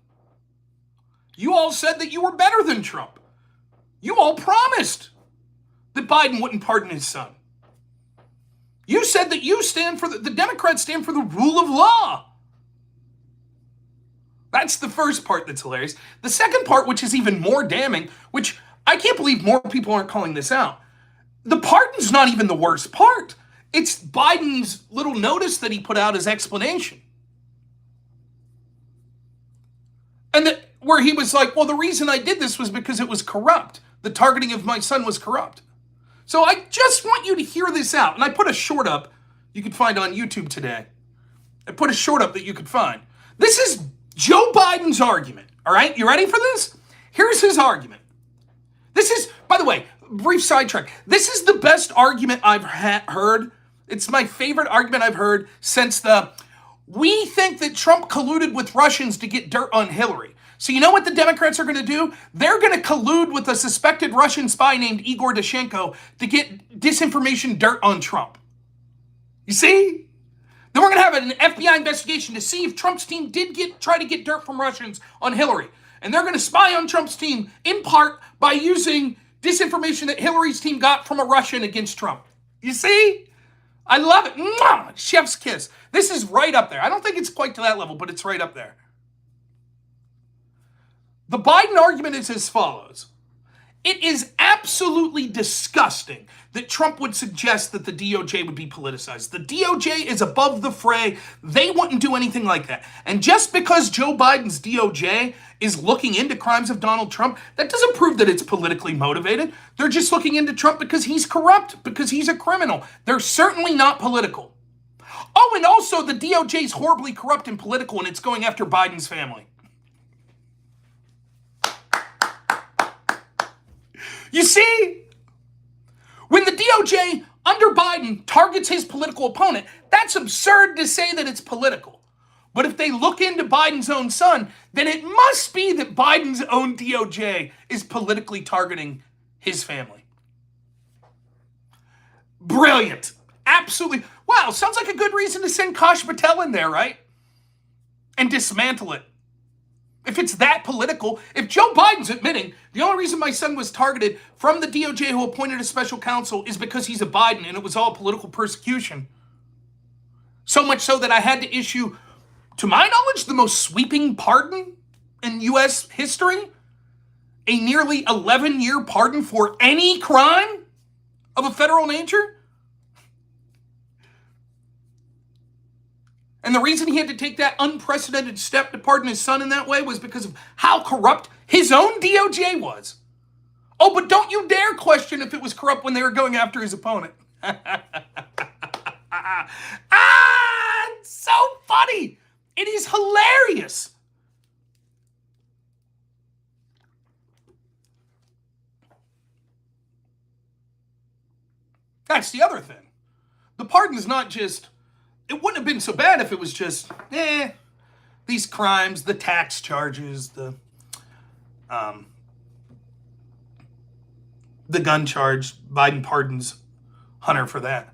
You all said that you were better than Trump. You all promised that Biden wouldn't pardon his son. You said that you stand for the Democrats stand for the rule of law. That's the first part that's hilarious. The second part, which is even more damning, which I can't believe more people aren't calling this out. The pardon's not even the worst part. It's Biden's little notice that he put out as explanation. And where he was like, well, the reason I did this was because it was corrupt. The targeting of my son was corrupt. So I just want you to hear this out. And I put a short up you could find on YouTube today. I put a short up that you could find. This is Joe Biden's argument. All right, you ready for this? Here's his argument. This is, by the way, brief sidetrack. This is the best argument I've heard. It's my favorite argument I've heard since we think that Trump colluded with Russians to get dirt on Hillary. So you know what the Democrats are going to do? They're going to collude with a suspected Russian spy named Igor Dushenko to get disinformation dirt on Trump. You see? Then we're going to have an FBI investigation to see if Trump's team did try to get dirt from Russians on Hillary. And they're going to spy on Trump's team in part by using disinformation that Hillary's team got from a Russian against Trump. You see? I love it. Mwah! Chef's kiss. This is right up there. I don't think it's quite to that level, but it's right up there. The Biden argument is as follows. It is absolutely disgusting that Trump would suggest that the DOJ would be politicized. The DOJ is above the fray. They wouldn't do anything like that. And just because Joe Biden's DOJ is looking into crimes of Donald Trump, that doesn't prove that it's politically motivated. They're just looking into Trump because he's corrupt, because he's a criminal. They're certainly not political. Oh, and also the DOJ is horribly corrupt and political, and it's going after Biden's family. You see, when the DOJ under Biden targets his political opponent, that's absurd to say that it's political. But if they look into Biden's own son, then it must be that Biden's own DOJ is politically targeting his family. Brilliant. Absolutely. Wow, sounds like a good reason to send Kash Patel in there, right? And dismantle it. If it's that political, if Joe Biden's admitting the only reason my son was targeted from the DOJ who appointed a special counsel is because he's a Biden and it was all political persecution. So much so that I had to issue, to my knowledge, the most sweeping pardon in U.S. history. A nearly 11-year pardon for any crime of a federal nature. And the reason he had to take that unprecedented step to pardon his son in that way was because of how corrupt his own DOJ was. Oh, but don't you dare question if it was corrupt when they were going after his opponent. It's so funny. It is hilarious. That's the other thing. The pardon is not just... It wouldn't have been so bad if it was just, these crimes, the tax charges, the gun charge. Biden pardons Hunter for that.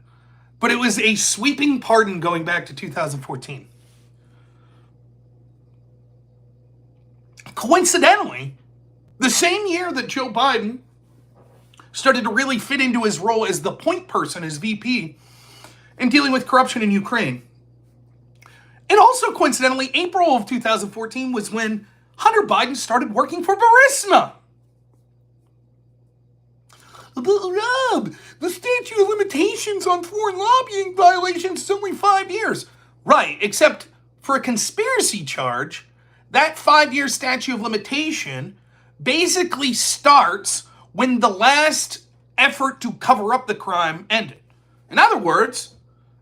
But it was a sweeping pardon going back to 2014. Coincidentally, the same year that Joe Biden started to really fit into his role as the point person, as VP, in dealing with corruption in Ukraine. And also, coincidentally, April of 2014 was when Hunter Biden started working for Barisma. But Rob, the statute of limitations on foreign lobbying violations is only 5 years. Right, except for a conspiracy charge, that 5-year statute of limitation basically starts when the last effort to cover up the crime ended. In other words,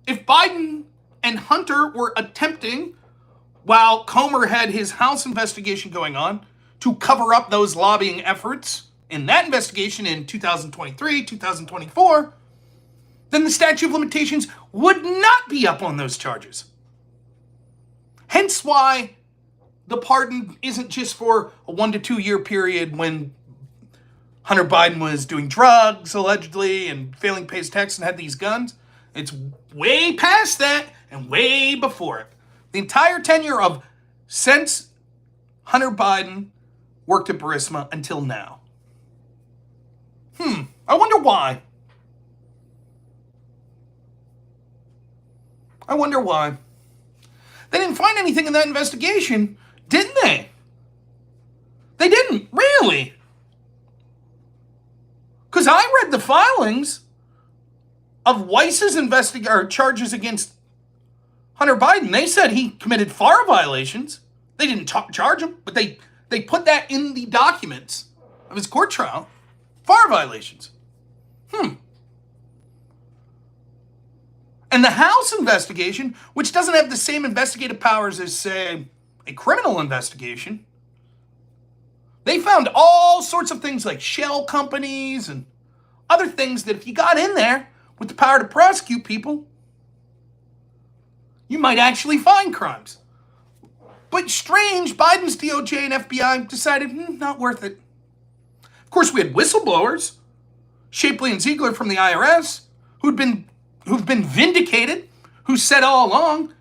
if Biden and Hunter were attempting, while Comer had his House investigation going on, to cover up those lobbying efforts in that investigation in 2023, 2024, then the statute of limitations would not be up on those charges. Hence why the pardon isn't just for a 1 to 2 year period when Hunter Biden was doing drugs, allegedly, and failing to pay his tax and had these guns. It's way past that and way before it. The entire tenure of since Hunter Biden worked at Barisma until now. I wonder why. I wonder why. They didn't find anything in that investigation, didn't they? They didn't, really. Because I read the filings of Weiss's charges against Hunter Biden. They said he committed FARA violations. They didn't charge him, but they put that in the documents of his court trial. FARA violations. And the House investigation, which doesn't have the same investigative powers as, say, a criminal investigation, they found all sorts of things like shell companies and other things that if you got in there with the power to prosecute people, you might actually find crimes. But strange, Biden's DOJ and FBI decided, not worth it. Of course, we had whistleblowers, Shapley and Ziegler from the IRS, who've been vindicated, who said all along,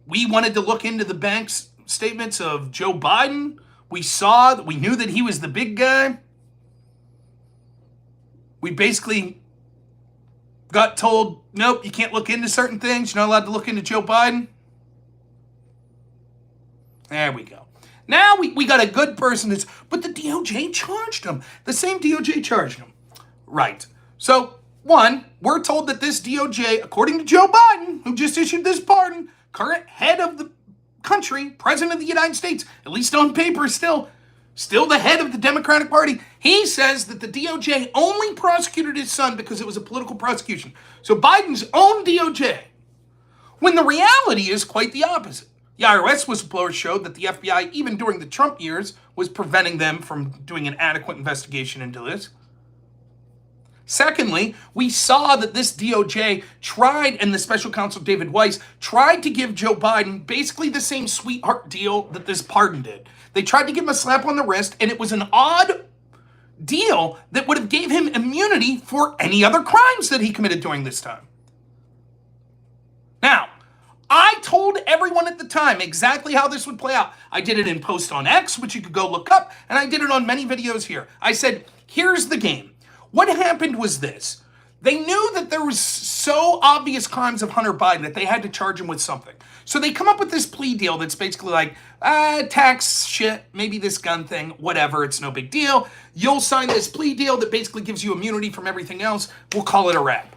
we wanted to look into the bank's statements of Joe Biden. We knew that he was the big guy. We basically got told, nope, you can't look into certain things. You're not allowed to look into Joe Biden. There we go. Now we got a good person but the DOJ charged him. The same DOJ charged him. Right. So, one, we're told that this DOJ, according to Joe Biden, who just issued this pardon, current head of the country, president of the United States, at least on paper still the head of the Democratic Party, he says that the DOJ only prosecuted his son because it was a political prosecution. So Biden's own DOJ. When the reality is quite the opposite. The IRS whistleblowers showed that the FBI, even during the Trump years, was preventing them from doing an adequate investigation into this. Secondly, we saw that this DOJ tried, and the special counsel David Weiss tried to give Joe Biden basically the same sweetheart deal that this pardon did. They tried to give him a slap on the wrist, and it was an odd deal that would have gave him immunity for any other crimes that he committed during this time. Now, I told everyone at the time exactly how this would play out. I did it in post on X, which you could go look up, and I did it on many videos here. I said, here's the game. What happened was this. They knew that there was so obvious crimes of Hunter Biden that they had to charge him with something. So they come up with this plea deal that's basically like, tax shit, maybe this gun thing, whatever, it's no big deal. You'll sign this plea deal that basically gives you immunity from everything else. We'll call it a wrap.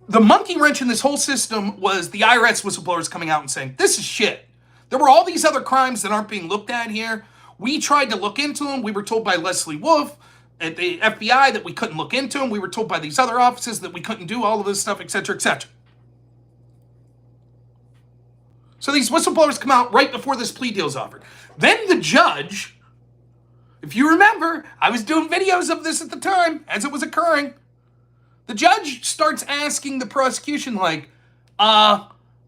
The monkey wrench in this whole system was the IRS whistleblowers coming out and saying, this is shit. There were all these other crimes that aren't being looked at here. We tried to look into them. We were told by Leslie Wolf at the FBI that we couldn't look into them. We were told by these other offices that we couldn't do all of this stuff, etc., etc. So these whistleblowers come out right before this plea deal is offered. Then the judge, if you remember, I was doing videos of this at the time as it was occurring. The judge starts asking the prosecution like,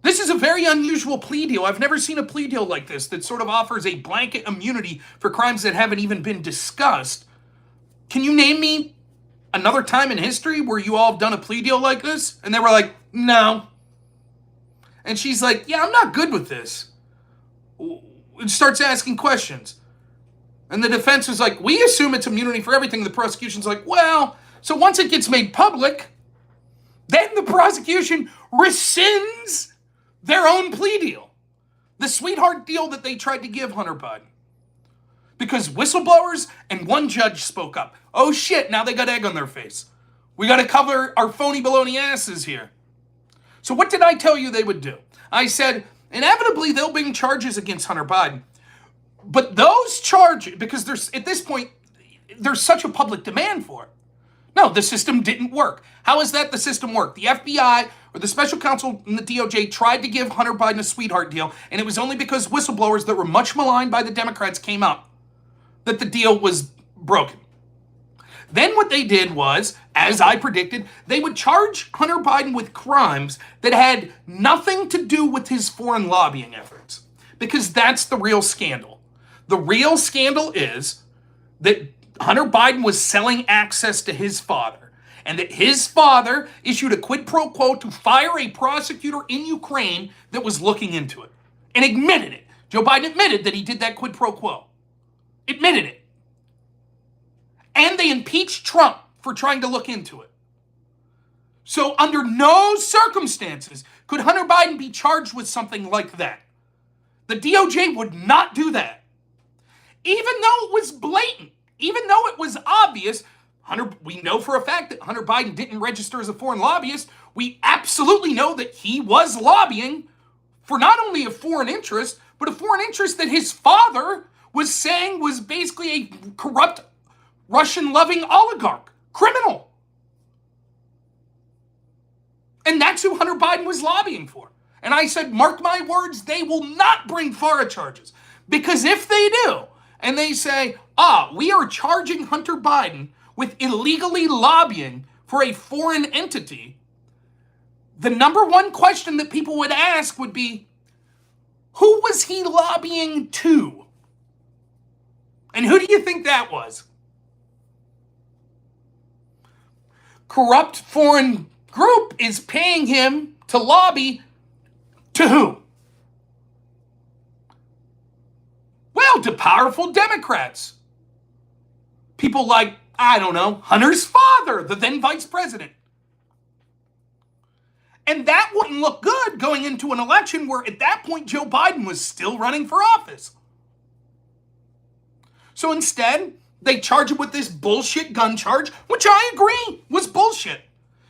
this is a very unusual plea deal. I've never seen a plea deal like this that sort of offers a blanket immunity for crimes that haven't even been discussed. Can you name me another time in history where you all have done a plea deal like this? And they were like, no. And she's like, yeah, I'm not good with this. And starts asking questions. And the defense was like, we assume it's immunity for everything. The prosecution's like, well, so once it gets made public, then the prosecution rescinds their own plea deal. The sweetheart deal that they tried to give Hunter Biden. Because whistleblowers and one judge spoke up. Oh shit, now they got egg on their face. We got to cover our phony baloney asses here. So what did I tell you they would do? I said, inevitably they'll bring charges against Hunter Biden. But those charges, because there's at this point, there's such a public demand for it. No, the system didn't work. How is that the system worked? The FBI or the special counsel in the DOJ tried to give Hunter Biden a sweetheart deal, and it was only because whistleblowers that were much maligned by the Democrats came up that the deal was broken. Then what they did was, as I predicted, they would charge Hunter Biden with crimes that had nothing to do with his foreign lobbying efforts. because that's the real scandal. The real scandal is that Hunter Biden was selling access to his father, and that his father issued a quid pro quo to fire a prosecutor in Ukraine that was looking into it, and admitted it. Joe Biden admitted that he did that quid pro quo. Admitted it. And they impeached Trump for trying to look into it. So under no circumstances could Hunter Biden be charged with something like that. The DOJ would not do that. Even though it was blatant, even though it was obvious, we know for a fact that Hunter Biden didn't register as a foreign lobbyist. We absolutely know that he was lobbying for not only a foreign interest, but a foreign interest that his father was saying was basically a corrupt, Russian-loving oligarch, criminal. And that's who Hunter Biden was lobbying for. And I said, mark my words, they will not bring FARA charges. Because if they do, and they say, we are charging Hunter Biden with illegally lobbying for a foreign entity, the number one question that people would ask would be, who was he lobbying to? And who do you think that was? Corrupt foreign group is paying him to lobby to who? Well, to powerful Democrats. People like, I don't know, Hunter's father, the then vice president. And that wouldn't look good going into an election where at that point Joe Biden was still running for office. So instead, they charge him with this bullshit gun charge, which I agree was bullshit.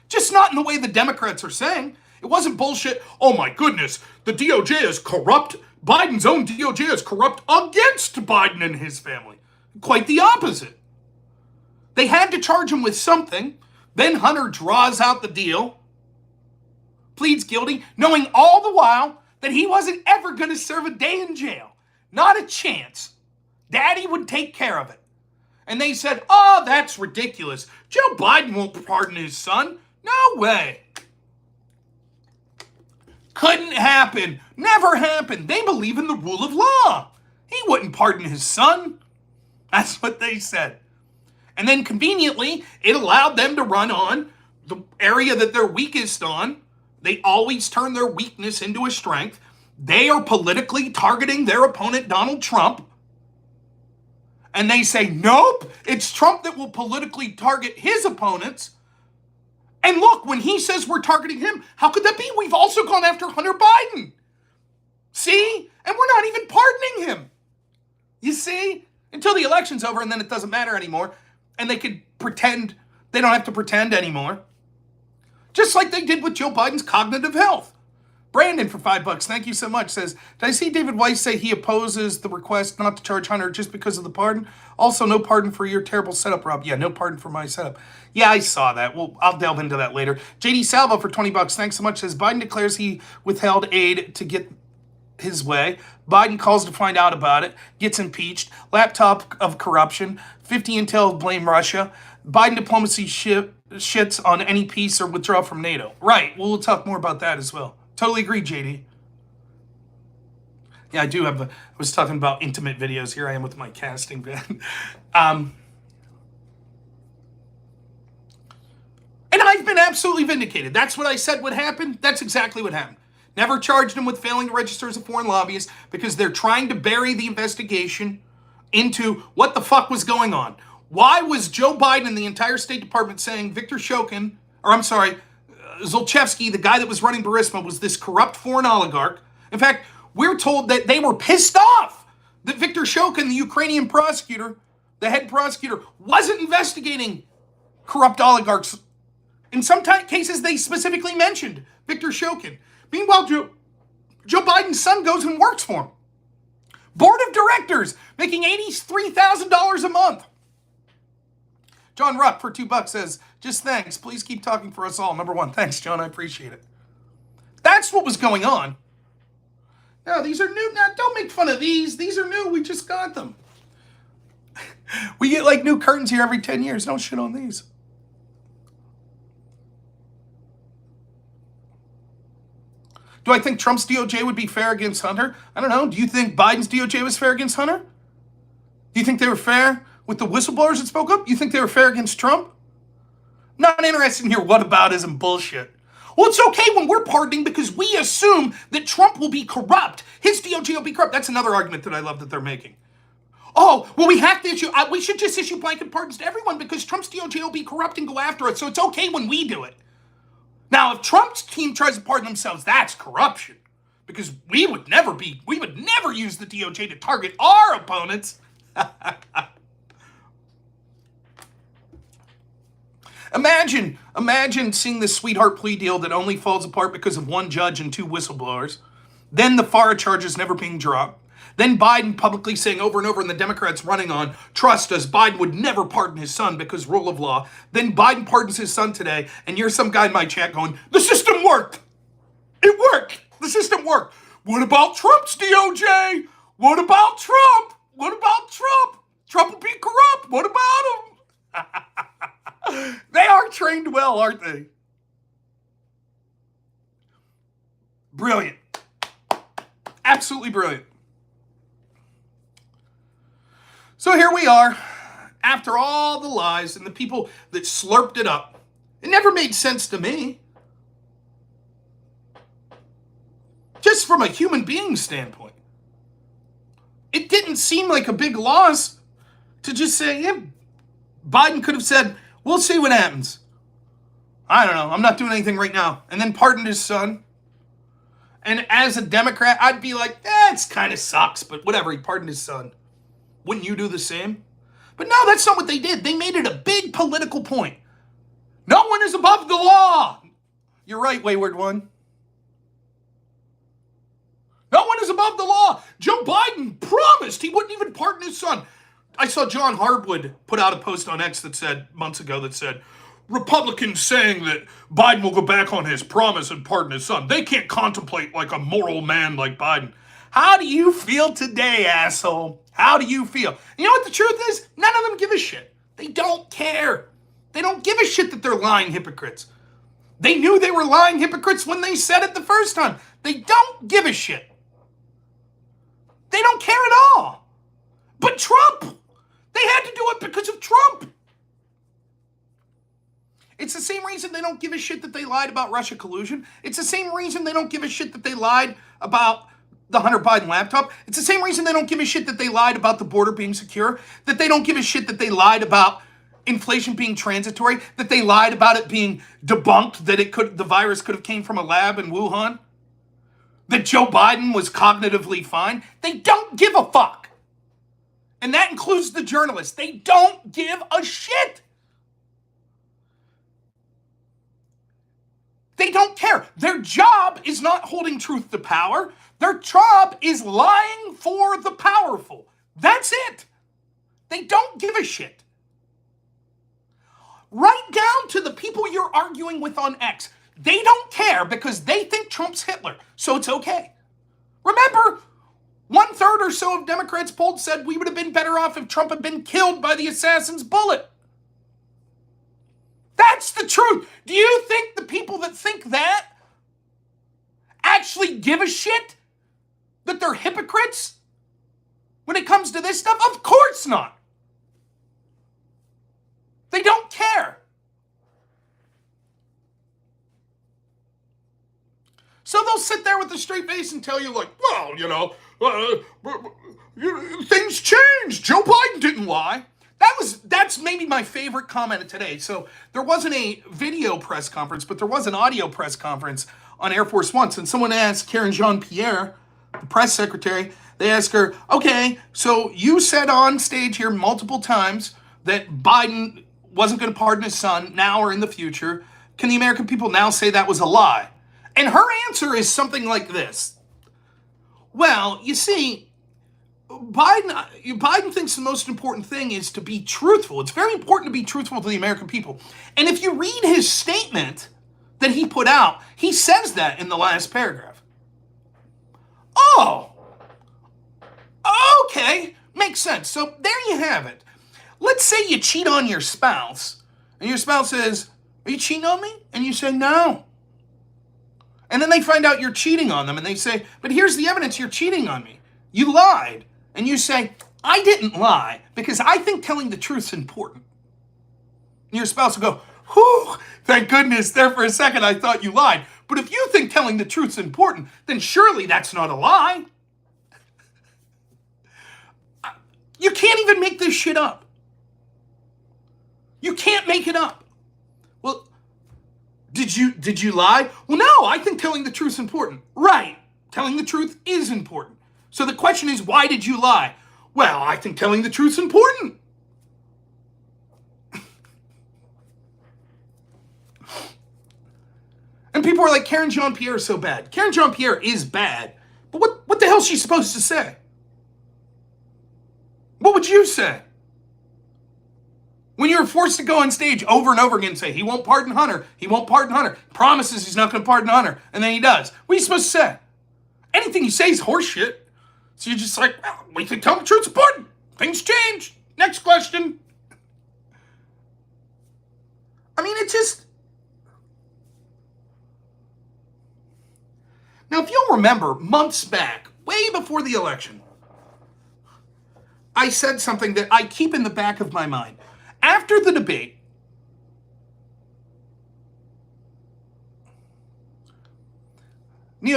Just not in the way the Democrats are saying. It wasn't bullshit, oh my goodness, the DOJ is corrupt. Biden's own DOJ is corrupt against Biden and his family. Quite the opposite. They had to charge him with something. Then Hunter draws out the deal, pleads guilty, knowing all the while that he wasn't ever going to serve a day in jail. Not a chance. Daddy would take care of it. And they said, that's ridiculous. Joe Biden won't pardon his son. No way. Couldn't happen. Never happened. They believe in the rule of law. He wouldn't pardon his son. That's what they said. And then conveniently, it allowed them to run on the area that they're weakest on. They always turn their weakness into a strength. They are politically targeting their opponent, Donald Trump. And they say, nope, it's Trump that will politically target his opponents. And look, when he says we're targeting him, how could that be? We've also gone after Hunter Biden. See? And we're not even pardoning him. You see? Until the election's over and then it doesn't matter anymore. And they could pretend, they don't have to pretend anymore. Just like they did with Joe Biden's cognitive health. Brandon for $5, thank you so much, says, did I see David Weiss say he opposes the request not to charge Hunter just because of the pardon? Also, no pardon for your terrible setup, Rob. Yeah, no pardon for my setup. Yeah, I saw that. Well, I'll delve into that later. JD Salvo for $20, thanks so much, says, Biden declares he withheld aid to get his way. Biden calls to find out about it, gets impeached, laptop of corruption, 50 intel blame Russia, Biden diplomacy shits on any peace or withdrawal from NATO. Right, we'll talk more about that as well. Totally agree, JD. Yeah, I was talking about intimate videos. Here I am with my casting band. And I've been absolutely vindicated. That's what I said would happen. That's exactly what happened. Never charged him with failing to register as a foreign lobbyist because they're trying to bury the investigation into what the fuck was going on. Why was Joe Biden and the entire State Department saying Zlochevsky, the guy that was running Barisma, was this corrupt foreign oligarch? In fact, we're told that they were pissed off that Viktor Shokin, the Ukrainian prosecutor, the head prosecutor, wasn't investigating corrupt oligarchs. In some cases, they specifically mentioned Viktor Shokin. Meanwhile, Joe Biden's son goes and works for him. Board of directors, making $83,000 a month. John Rupp for $2 says, just thanks. Please keep talking for us all. Number one, thanks, John. I appreciate it. That's what was going on. No, these are new. Now, don't make fun of these. These are new. We just got them. We get like new curtains here every 10 years. Don't shit on these. Do I think Trump's DOJ would be fair against Hunter? I don't know. Do you think Biden's DOJ was fair against Hunter? Do you think they were fair with the whistleblowers that spoke up? You think they were fair against Trump? Not interested in your whataboutism bullshit. Well, it's okay when we're pardoning because we assume that Trump will be corrupt. His DOJ will be corrupt. That's another argument that I love that they're making. Oh, well, we should just issue blanket pardons to everyone because Trump's DOJ will be corrupt and go after us, so it's okay when we do it. Now, if Trump's team tries to pardon themselves, that's corruption. Because we would never use the DOJ to target our opponents. Imagine seeing this sweetheart plea deal that only falls apart because of one judge and two whistleblowers. Then the FARA charges never being dropped. Then Biden publicly saying over and over, and the Democrats running on, trust us, Biden would never pardon his son because rule of law. Then Biden pardons his son today, and you're some guy in my chat going, the system worked. It worked. The system worked. What about Trump's DOJ? What about Trump? What about Trump? Trump will be corrupt. What about him? They are trained well, aren't they? Brilliant. Absolutely brilliant. So here we are, after all the lies and the people that slurped it up. It never made sense to me. Just from a human being standpoint. It didn't seem like a big loss to just say, yeah, Biden could have said, we'll see what happens. I don't know, I'm not doing anything right now. And then pardoned his son. And as a Democrat, I'd be like, it's kind of sucks, but whatever, he pardoned his son. Wouldn't you do the same? But no, that's not what they did. They made it a big political point. No one is above the law. You're right, Wayward One. No one is above the law. Joe Biden promised he wouldn't even pardon his son. I saw John Hardwood put out a post on X that said, months ago, that said, Republicans saying that Biden will go back on his promise and pardon his son. They can't contemplate like a moral man like Biden. How do you feel today, asshole? How do you feel? You know what the truth is? None of them give a shit. They don't care. They don't give a shit that they're lying hypocrites. They knew they were lying hypocrites when they said it the first time. They don't give a shit. They don't care at all. But Trump, they had to do it because of Trump. It's the same reason they don't give a shit that they lied about Russia collusion. It's the same reason they don't give a shit that they lied about the Hunter Biden laptop. It's the same reason they don't give a shit that they lied about the border being secure, that they don't give a shit that they lied about inflation being transitory, that they lied about it being debunked, that the virus could have came from a lab in Wuhan, that Joe Biden was cognitively fine. They don't give a fuck. And that includes the journalists. They don't give a shit. They don't care. Their job is not holding truth to power. Their job is lying for the powerful. That's it. They don't give a shit. Right down to the people you're arguing with on X. They don't care because they think Trump's Hitler, so it's okay. Remember, 1/3 or so of Democrats polled said we would have been better off if Trump had been killed by the assassin's bullet. That's the truth. Do you think the people that think that actually give a shit that they're hypocrites when it comes to this stuff? Of course not. They don't care. So they'll sit there with a straight face and tell you like, well, things changed. Joe Biden didn't lie. That's maybe my favorite comment of today. So there wasn't a video press conference, but there was an audio press conference on Air Force One. And someone asked Karen Jean-Pierre, the press secretary, they asked her, okay, so you said on stage here multiple times that Biden wasn't going to pardon his son now or in the future. Can the American people now say that was a lie? And her answer is something like this. Well, you see, Biden thinks the most important thing is to be truthful. It's very important to be truthful to the American people. And if you read his statement that he put out, he says that in the last paragraph. Oh, okay, makes sense. So there you have it. Let's say you cheat on your spouse, and your spouse says, are you cheating on me? And you say, no. And then they find out you're cheating on them and they say, but here's the evidence you're cheating on me. You lied. And you say, I didn't lie because I think telling the truth's important. And your spouse will go, whew, thank goodness, there for a second I thought you lied. But if you think telling the truth's important, then surely that's not a lie. You can't even make this shit up. You can't make it up. Well, did you lie? Well, no, I think telling the truth's important. Right. Telling the truth is important. So the question is, why did you lie? Well, I think telling the truth's important. And people are like, Karen Jean-Pierre is so bad. Karen Jean-Pierre is bad. But what the hell is she supposed to say? What would you say? When you're forced to go on stage over and over again and say, he won't pardon Hunter, he won't pardon Hunter, promises he's not going to pardon Hunter, and then he does. What are you supposed to say? Anything you say is horseshit. So you're just like, well, we think telling the truth's important. Things change. Next question. I mean, it just... Now, if you'll remember, months back, way before the election, I said something that I keep in the back of my mind. After the debate,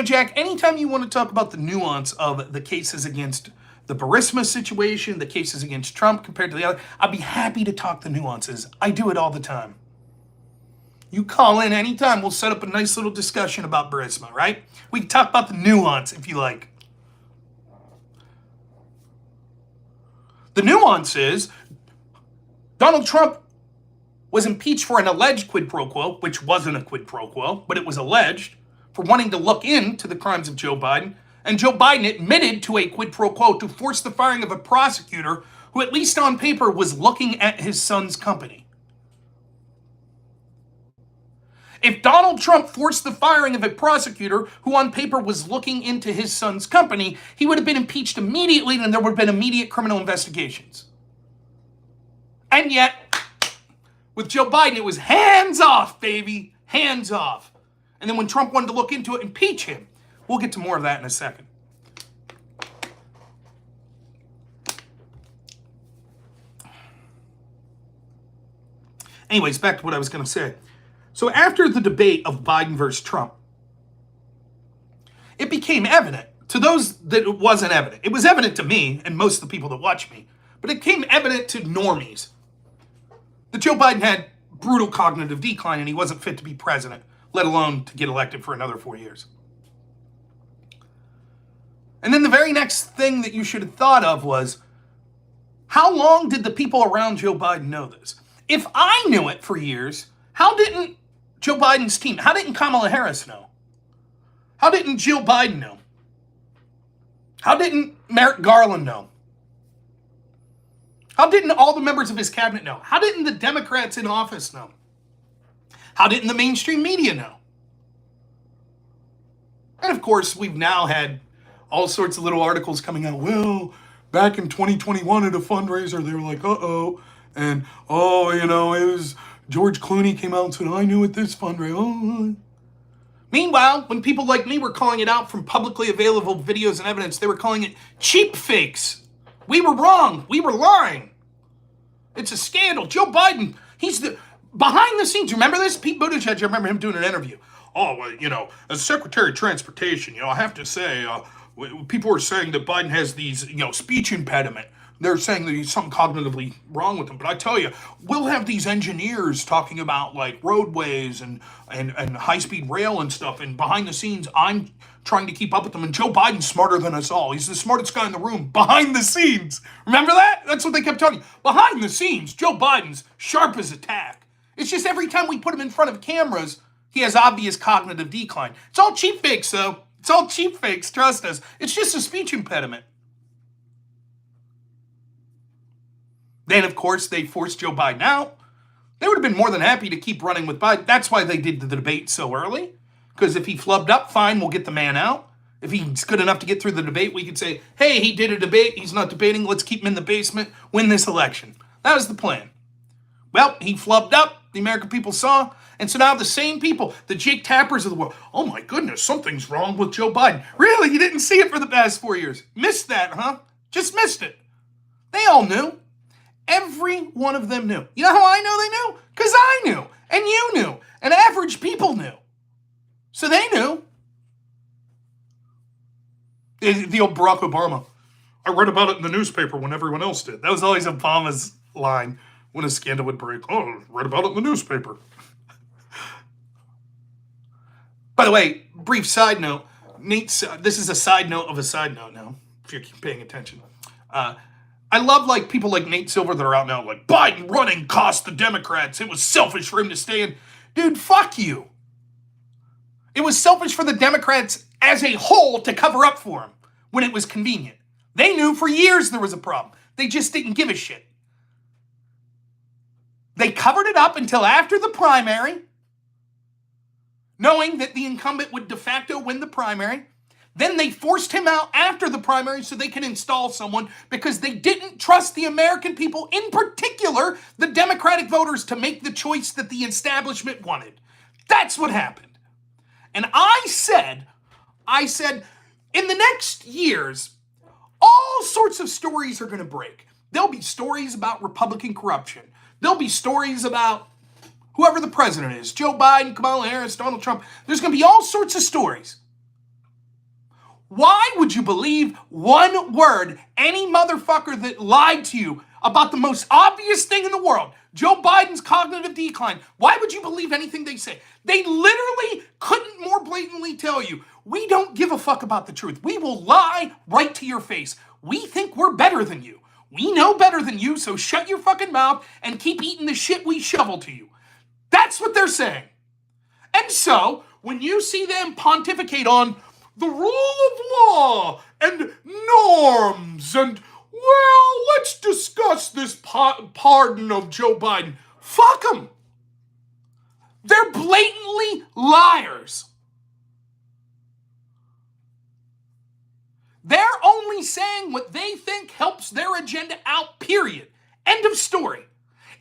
Jack, anytime you want to talk about the nuance of the cases against the Barisma situation, the cases against Trump compared to the other, I'd be happy to talk the nuances. I do it all the time. You call in anytime, we'll set up a nice little discussion about Barisma, right? We can talk about the nuance if you like. The nuance is Donald Trump was impeached for an alleged quid pro quo, which wasn't a quid pro quo, but it was alleged, for wanting to look into the crimes of Joe Biden. And Joe Biden admitted to a quid pro quo to force the firing of a prosecutor who, at least on paper, was looking at his son's company. If Donald Trump forced the firing of a prosecutor who on paper was looking into his son's company, he would have been impeached immediately and there would have been immediate criminal investigations. And yet, with Joe Biden, it was hands off, baby. Hands off. And then when Trump wanted to look into it, impeach him. We'll get to more of that in a second. Anyways, back to what I was going to say. So after the debate of Biden versus Trump, it became evident to those that it wasn't evident. It was evident to me and most of the people that watch me, but it became evident to normies that Joe Biden had brutal cognitive decline and he wasn't fit to be president, let alone to get elected for another 4 years. And then the very next thing that you should have thought of was, how long did the people around Joe Biden know this? If I knew it for years, how didn't Joe Biden's team, how didn't Kamala Harris know? How didn't Jill Biden know? How didn't Merrick Garland know? How didn't all the members of his cabinet know? How didn't the Democrats in office know? How didn't the mainstream media know? And of course, we've now had all sorts of little articles coming out. Well, back in 2021 at a fundraiser, they were like, uh-oh. And, it was George Clooney came out and said, I knew at this fundraiser. Oh. Meanwhile, when people like me were calling it out from publicly available videos and evidence, they were calling it cheap fakes. We were wrong. We were lying. It's a scandal. Joe Biden, he's the behind the scenes. Remember this? Pete Buttigieg, I remember him doing an interview. Oh, well, as Secretary of Transportation, I have to say, people are saying that Biden has these, speech impediment. They're saying that he's something cognitively wrong with him. But I tell you, we'll have these engineers talking about like roadways and high-speed rail and stuff. And behind the scenes, I'm trying to keep up with them. And Joe Biden's smarter than us all. He's the smartest guy in the room behind the scenes. Remember that? That's what they kept telling you. Behind the scenes, Joe Biden's sharp as a tack. It's just every time we put him in front of cameras, he has obvious cognitive decline. It's all cheap fakes, though. It's all cheap fakes, trust us. It's just a speech impediment. Then, of course, they forced Joe Biden out. They would have been more than happy to keep running with Biden. That's why they did the debate so early. Because if he flubbed up, fine, we'll get the man out. If he's good enough to get through the debate, we could say, hey, he did a debate. He's not debating. Let's keep him in the basement. Win this election. That was the plan. Well, he flubbed up. The American people saw. And so now the same people, the Jake Tappers of the world, oh my goodness, something's wrong with Joe Biden. Really? You didn't see it for the past 4 years? Missed that, huh? Just missed it. They all knew. Every one of them knew. You know how I know they knew? Because I knew, and you knew, and average people knew. So they knew. The old Barack Obama, I read about it in the newspaper when everyone else did. That was always Obama's line when a scandal would break. Oh, I read about it in the newspaper. By the way, brief side note. This is a side note of a side note now, if you're paying attention. I love like people like Nate Silver that are out now like, Biden running cost the Democrats. It was selfish for him to stay in. Dude, fuck you. It was selfish for the Democrats as a whole to cover up for him when it was convenient. They knew for years there was a problem. They just didn't give a shit. They covered it up until after the primary, knowing that the incumbent would de facto win the primary. Then they forced him out after the primary so they could install someone because they didn't trust the American people, in particular, the Democratic voters, to make the choice that the establishment wanted. That's what happened. And I said, in the next years, all sorts of stories are going to break. There'll be stories about Republican corruption. There'll be stories about whoever the president is, Joe Biden, Kamala Harris, Donald Trump. There's going to be all sorts of stories. Why would you believe one word any motherfucker that lied to you about the most obvious thing in the world, Joe Biden's cognitive decline? Why would you believe anything they say? They literally couldn't more blatantly tell you, we don't give a fuck about the truth. We will lie right to your face. We think we're better than you. We know better than you, so shut your fucking mouth and keep eating the shit we shovel to you. That's what they're saying. And so, when you see them pontificate on the rule of law and norms and, well, let's discuss this pardon of Joe Biden. Fuck them. They're blatantly liars. They're only saying what they think helps their agenda out, period. End of story.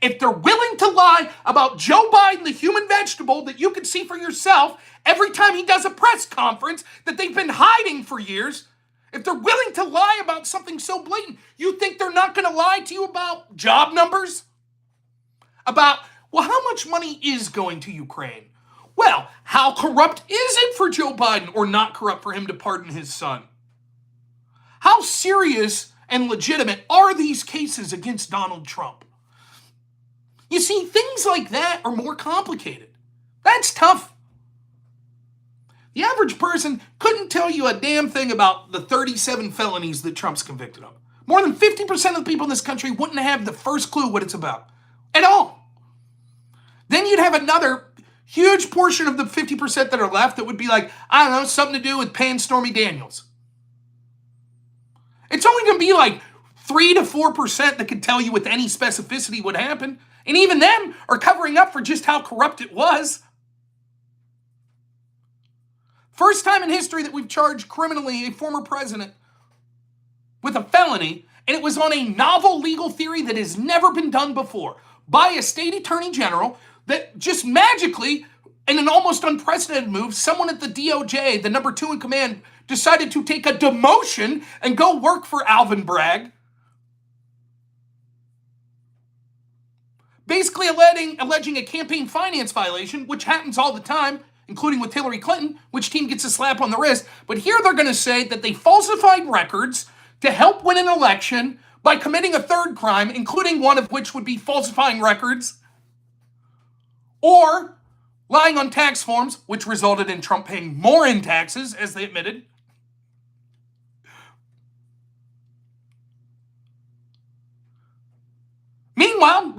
If they're willing to lie about Joe Biden, the human vegetable that you can see for yourself every time he does a press conference that they've been hiding for years, if they're willing to lie about something so blatant, you think they're not going to lie to you about job numbers? About, well, how much money is going to Ukraine? Well, how corrupt is it for Joe Biden or not corrupt for him to pardon his son? How serious and legitimate are these cases against Donald Trump? You see, things like that are more complicated. That's tough. The average person couldn't tell you a damn thing about the 37 felonies that Trump's convicted of. More than 50% of the people in this country wouldn't have the first clue what it's about. At all. Then you'd have another huge portion of the 50% that are left that would be like, I don't know, something to do with paying Stormy Daniels. It's only going to be like 3 to 4% that could tell you with any specificity what happened. And even them are covering up for just how corrupt it was. First time in history that we've charged criminally a former president with a felony, and it was on a novel legal theory that has never been done before by a state attorney general that just magically, in an almost unprecedented move, someone at the DOJ, the number 2 in command, decided to take a demotion and go work for Alvin Bragg. Basically alleging a campaign finance violation, which happens all the time, including with Hillary Clinton, which team gets a slap on the wrist. But here they're going to say that they falsified records to help win an election by committing a third crime, including one of which would be falsifying records, or lying on tax forms, which resulted in Trump paying more in taxes, as they admitted. Meanwhile,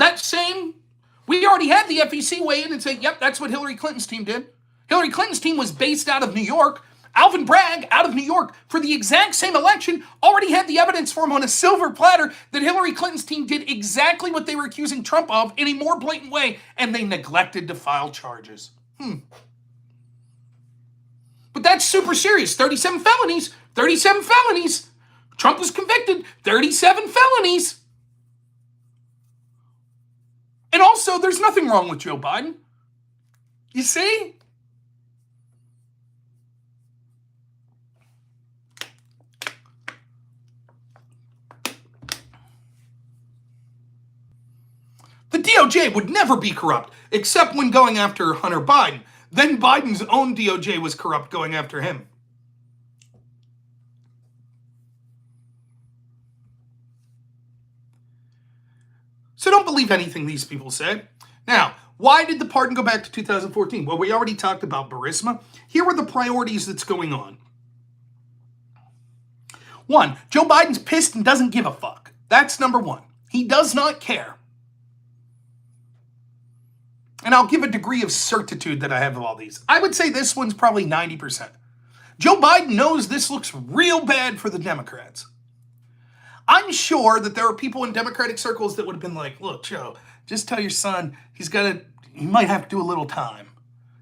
we already had the FEC weigh in and say, yep, that's what Hillary Clinton's team did. Hillary Clinton's team was based out of New York. Alvin Bragg, out of New York, for the exact same election, already had the evidence for him on a silver platter that Hillary Clinton's team did exactly what they were accusing Trump of in a more blatant way, and they neglected to file charges. But that's super serious. 37 felonies. 37 felonies. Trump was convicted. 37 felonies. And also, there's nothing wrong with Joe Biden. You see? The DOJ would never be corrupt, except when going after Hunter Biden. Then Biden's own DOJ was corrupt going after him. So don't believe anything these people say. Now, why did the pardon go back to 2014? Well, we already talked about Barisma. Here are the priorities that's going on. 1, Joe Biden's pissed and doesn't give a fuck. That's number 1. He does not care. And I'll give a degree of certitude that I have of all these. I would say this one's probably 90%. Joe Biden knows this looks real bad for the Democrats. I'm sure that there are people in Democratic circles that would have been like, look, Joe, just tell your son he might have to do a little time.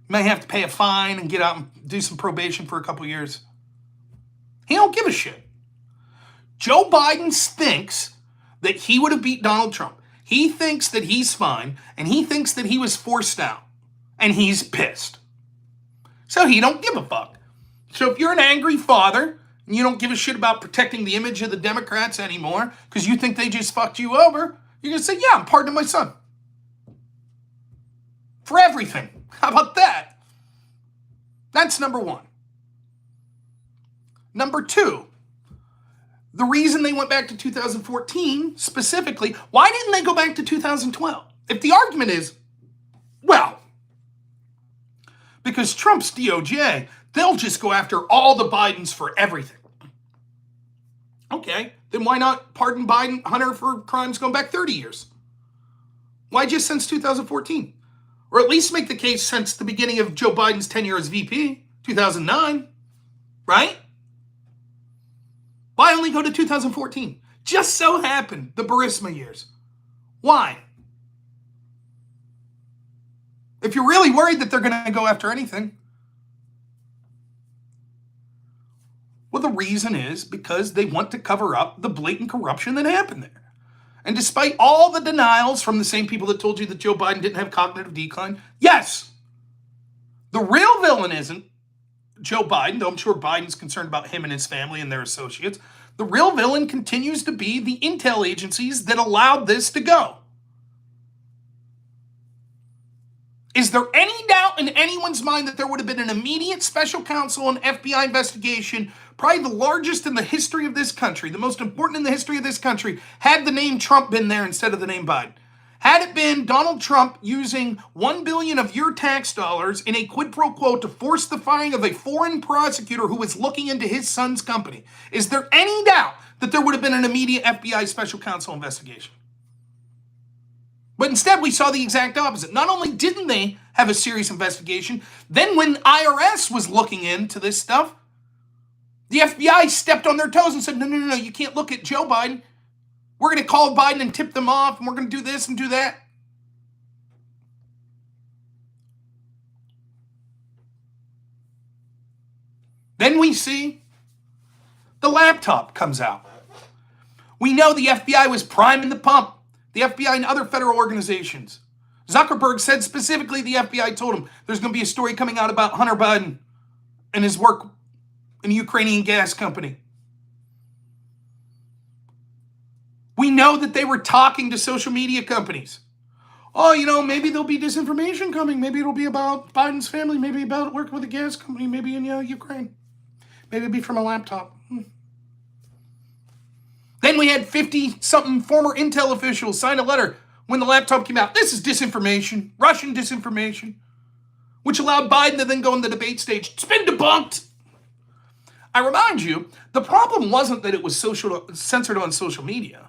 He might have to pay a fine and get out and do some probation for a couple years. He don't give a shit. Joe Biden thinks that he would have beat Donald Trump. He thinks that he's fine, and he thinks that he was forced out, and he's pissed. So he don't give a fuck. So if you're an angry father, and you don't give a shit about protecting the image of the Democrats anymore, because you think they just fucked you over, you're going to say, yeah, I'm pardoning my son. For everything. How about that? That's number 1. Number 2, the reason they went back to 2014, specifically, why didn't they go back to 2012? If the argument is, well, because Trump's DOJ, they'll just go after all the Bidens for everything. Okay, then why not pardon Hunter for crimes going back 30 years? Why just since 2014? Or at least make the case since the beginning of Joe Biden's tenure as VP, 2009, right? Why only go to 2014? Just so happened, the Barisma years. Why? If you're really worried that they're going to go after anything. Well, the reason is because they want to cover up the blatant corruption that happened there. And despite all the denials from the same people that told you that Joe Biden didn't have cognitive decline, yes, the real villain isn't Joe Biden, though I'm sure Biden's concerned about him and his family and their associates. The real villain continues to be the intel agencies that allowed this to go. Is there any doubt in anyone's mind that there would have been an immediate special counsel and FBI investigation, probably the largest in the history of this country, the most important in the history of this country, had the name Trump been there instead of the name Biden? Had it been Donald Trump using $1 billion of your tax dollars in a quid pro quo to force the firing of a foreign prosecutor who was looking into his son's company, is there any doubt that there would have been an immediate FBI special counsel investigation? But instead, we saw the exact opposite. Not only didn't they have a serious investigation, then when IRS was looking into this stuff, the FBI stepped on their toes and said, no, you can't look at Joe Biden. We're going to call Biden and tip them off, and we're going to do this and do that. Then we see the laptop comes out. We know the FBI was priming the pump. The FBI and other federal organizations. Zuckerberg said specifically the FBI told him there's going to be a story coming out about Hunter Biden and his work in a Ukrainian gas company. We know that they were talking to social media companies. Oh, maybe there'll be disinformation coming. Maybe it'll be about Biden's family. Maybe about working with a gas company. Maybe in Ukraine. Maybe it'll be from a laptop. Then we had 50-something former intel officials sign a letter when the laptop came out. This is disinformation, Russian disinformation, which allowed Biden to then go on the debate stage. It's been debunked. I remind you, the problem wasn't that it was censored on social media.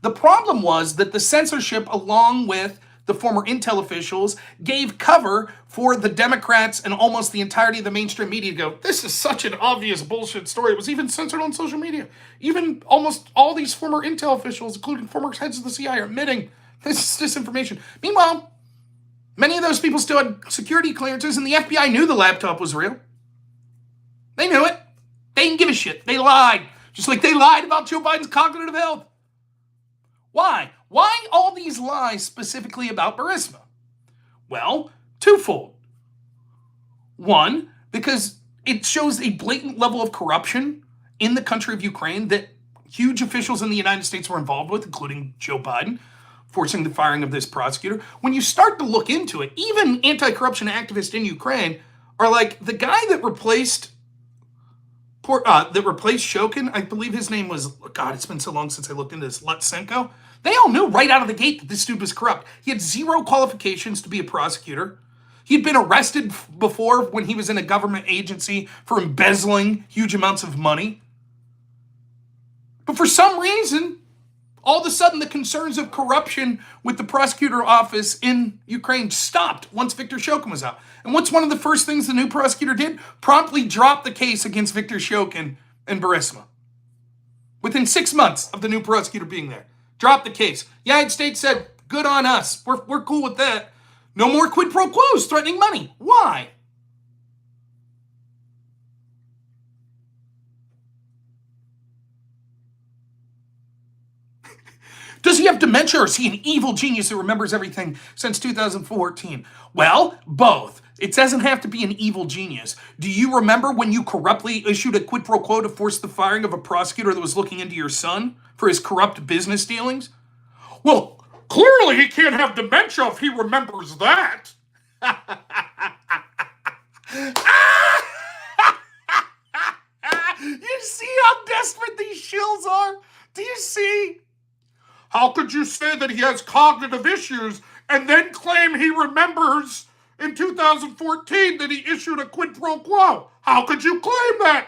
The problem was that the censorship, along with the former intel officials, gave cover for the Democrats and almost the entirety of the mainstream media to go, this is such an obvious bullshit story. It was even censored on social media. Even almost all these former intel officials, including former heads of the CIA, are admitting this is disinformation. Meanwhile, many of those people still had security clearances, and the FBI knew the laptop was real. They knew it. They didn't give a shit. They lied. Just like they lied about Joe Biden's cognitive health. Why? Why all these lies specifically about Barisma? Well, twofold. One, because it shows a blatant level of corruption in the country of Ukraine that huge officials in the United States were involved with, including Joe Biden, forcing the firing of this prosecutor. When you start to look into it, even anti-corruption activists in Ukraine are like the guy that replaced Shokin. I believe his name was, God, it's been so long since I looked into this, Lutsenko. They all knew right out of the gate that this dude was corrupt. He had zero qualifications to be a prosecutor. He'd been arrested before when he was in a government agency for embezzling huge amounts of money. But for some reason, all of a sudden the concerns of corruption with the prosecutor office in Ukraine stopped once Viktor Shokin was out. And what's one of the first things the new prosecutor did? Promptly dropped the case against Viktor Shokin and Barisma. Within 6 months of the new prosecutor being there. Dropped the case. The United States said, good on us. We're cool with that. No more quid pro quos threatening money. Why? Does he have dementia, or is he an evil genius who remembers everything since 2014? Well, both. It doesn't have to be an evil genius. Do you remember when you corruptly issued a quid pro quo to force the firing of a prosecutor that was looking into your son for his corrupt business dealings? Well, clearly he can't have dementia if he remembers that. You see how desperate these shills are? Do you see? How could you say that he has cognitive issues and then claim he remembers in 2014 that he issued a quid pro quo? How could you claim that?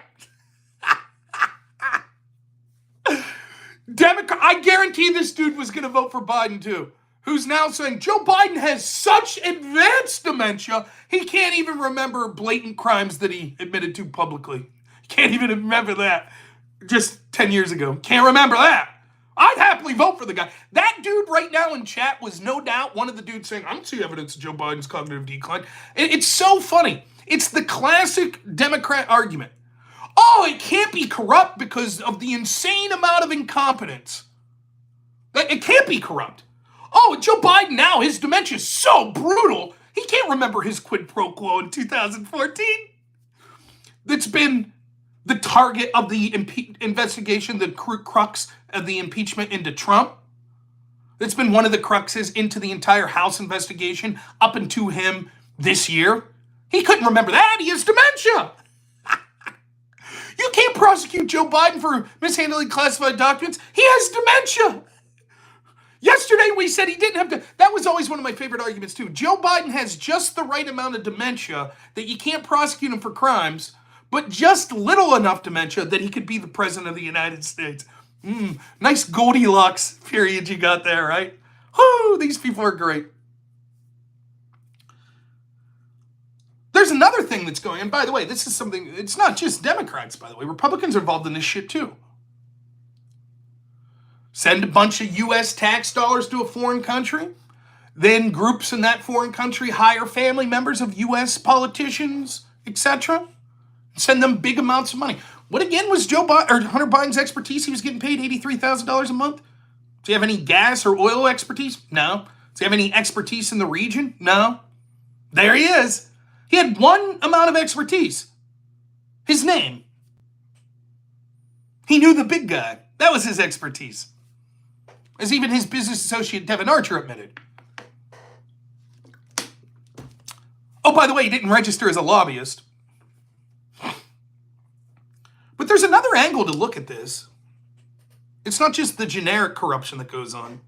I guarantee this dude was going to vote for Biden too, who's now saying Joe Biden has such advanced dementia, he can't even remember blatant crimes that he admitted to publicly. Can't even remember that just 10 years ago. Can't remember that. I'd happily vote for the guy. That dude right now in chat was no doubt one of the dudes saying, I don't see evidence of Joe Biden's cognitive decline. It's so funny. It's the classic Democrat argument. Oh, it can't be corrupt because of the insane amount of incompetence. It can't be corrupt. Oh, Joe Biden now, his dementia is so brutal, he can't remember his quid pro quo in 2014. That's been the target of the investigation, the crux of the impeachment into Trump. That's been one of the cruxes into the entire House investigation up into him this year. He couldn't remember that. He has dementia. You can't prosecute Joe Biden for mishandling classified documents. He has dementia. Yesterday we said he didn't have to. That was always one of my favorite arguments too. Joe Biden has just the right amount of dementia that you can't prosecute him for crimes, but just little enough dementia that he could be the president of the United States. Nice Goldilocks period you got there, right? Whoo, these people are great. There's another thing that's going on. By the way, this is something, it's not just Democrats, by the way. Republicans are involved in this shit too. Send a bunch of U.S. tax dollars to a foreign country. Then groups in that foreign country hire family members of U.S. politicians, etc. Send them big amounts of money. What again was Hunter Biden's expertise? He was getting paid $83,000 a month. Does he have any gas or oil expertise? No. Does he have any expertise in the region? No. There he is. He had one amount of expertise. His name. He knew the big guy. That was his expertise. As even his business associate Devin Archer admitted. Oh, by the way, he didn't register as a lobbyist. But there's another angle to look at this. It's not just the generic corruption that goes on.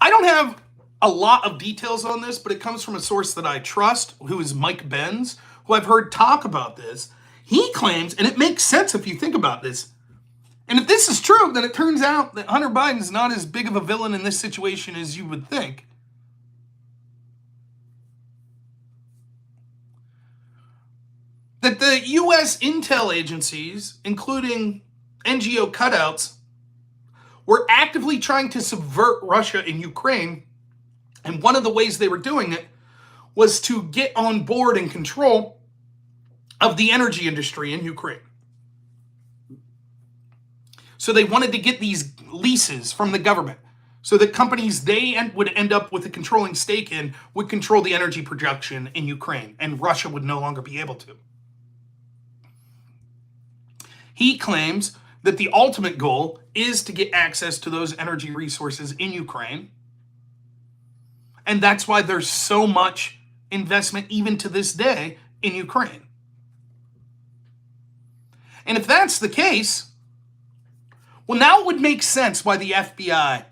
I don't have a lot of details on this, but it comes from a source that I trust, who is Mike Benz, who I've heard talk about this. He claims, and it makes sense if you think about this, and if this is true, then it turns out that Hunter Biden's not as big of a villain in this situation as you would think. That the U.S. intel agencies, including NGO cutouts, were actively trying to subvert Russia and Ukraine. And one of the ways they were doing it was to get on board and control of the energy industry in Ukraine. So they wanted to get these leases from the government so that companies would end up with a controlling stake in would control the energy production in Ukraine, and Russia would no longer be able to. He claims that the ultimate goal is to get access to those energy resources in Ukraine, and that's why there's so much investment, even to this day, in Ukraine. And if that's the case, well, now it would make sense why the FBI,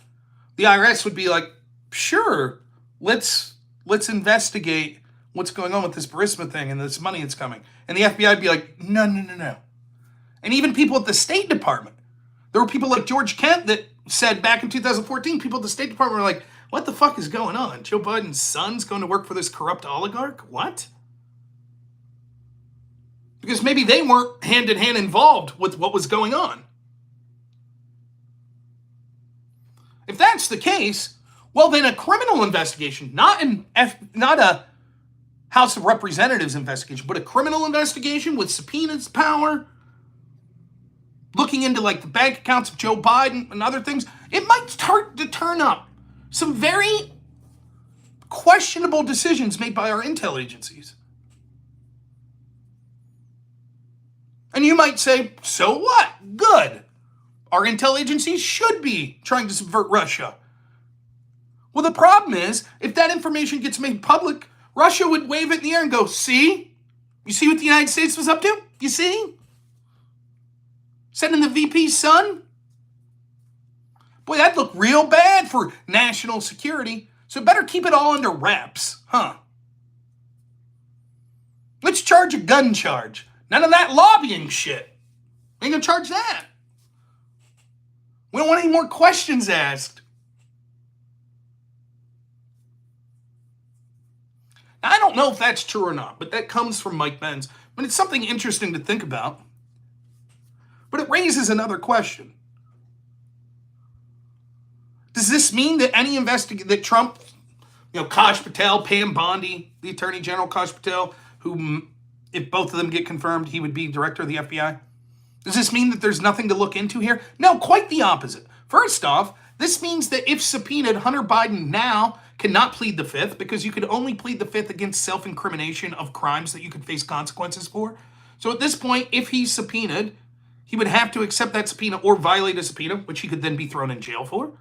the IRS would be like, sure, let's investigate what's going on with this Barisma thing and this money that's coming. And the FBI would be like, no. And even people at the State Department, there were people like George Kent that said back in 2014, people at the State Department were like, what the fuck is going on? Joe Biden's son's going to work for this corrupt oligarch? What? Because maybe they weren't hand-in-hand involved with what was going on. If that's the case, well, then a criminal investigation, not a House of Representatives investigation, but a criminal investigation with subpoenas power, looking into like the bank accounts of Joe Biden and other things, it might start to turn up some very questionable decisions made by our intel agencies. And you might say, so what? Good. Our intel agencies should be trying to subvert Russia. Well, the problem is, if that information gets made public, Russia would wave it in the air and go, see? You see what the United States was up to? You see? Sending the VP's son? Boy, that'd look real bad for national security. So better keep it all under wraps, huh? Let's charge a gun charge. None of that lobbying shit. Ain't gonna charge that. We don't want any more questions asked. Now, I don't know if that's true or not, but that comes from Mike Benz. But it's something interesting to think about. But it raises another question. Does this mean that any that Trump, Kash Patel, Pam Bondi, the Attorney General Kash Patel, who, if both of them get confirmed, he would be director of the FBI? Does this mean that there's nothing to look into here? No, quite the opposite. First off, this means that if subpoenaed, Hunter Biden now cannot plead the fifth, because you could only plead the fifth against self-incrimination of crimes that you could face consequences for. So at this point, if he's subpoenaed, he would have to accept that subpoena or violate a subpoena, which he could then be thrown in jail for.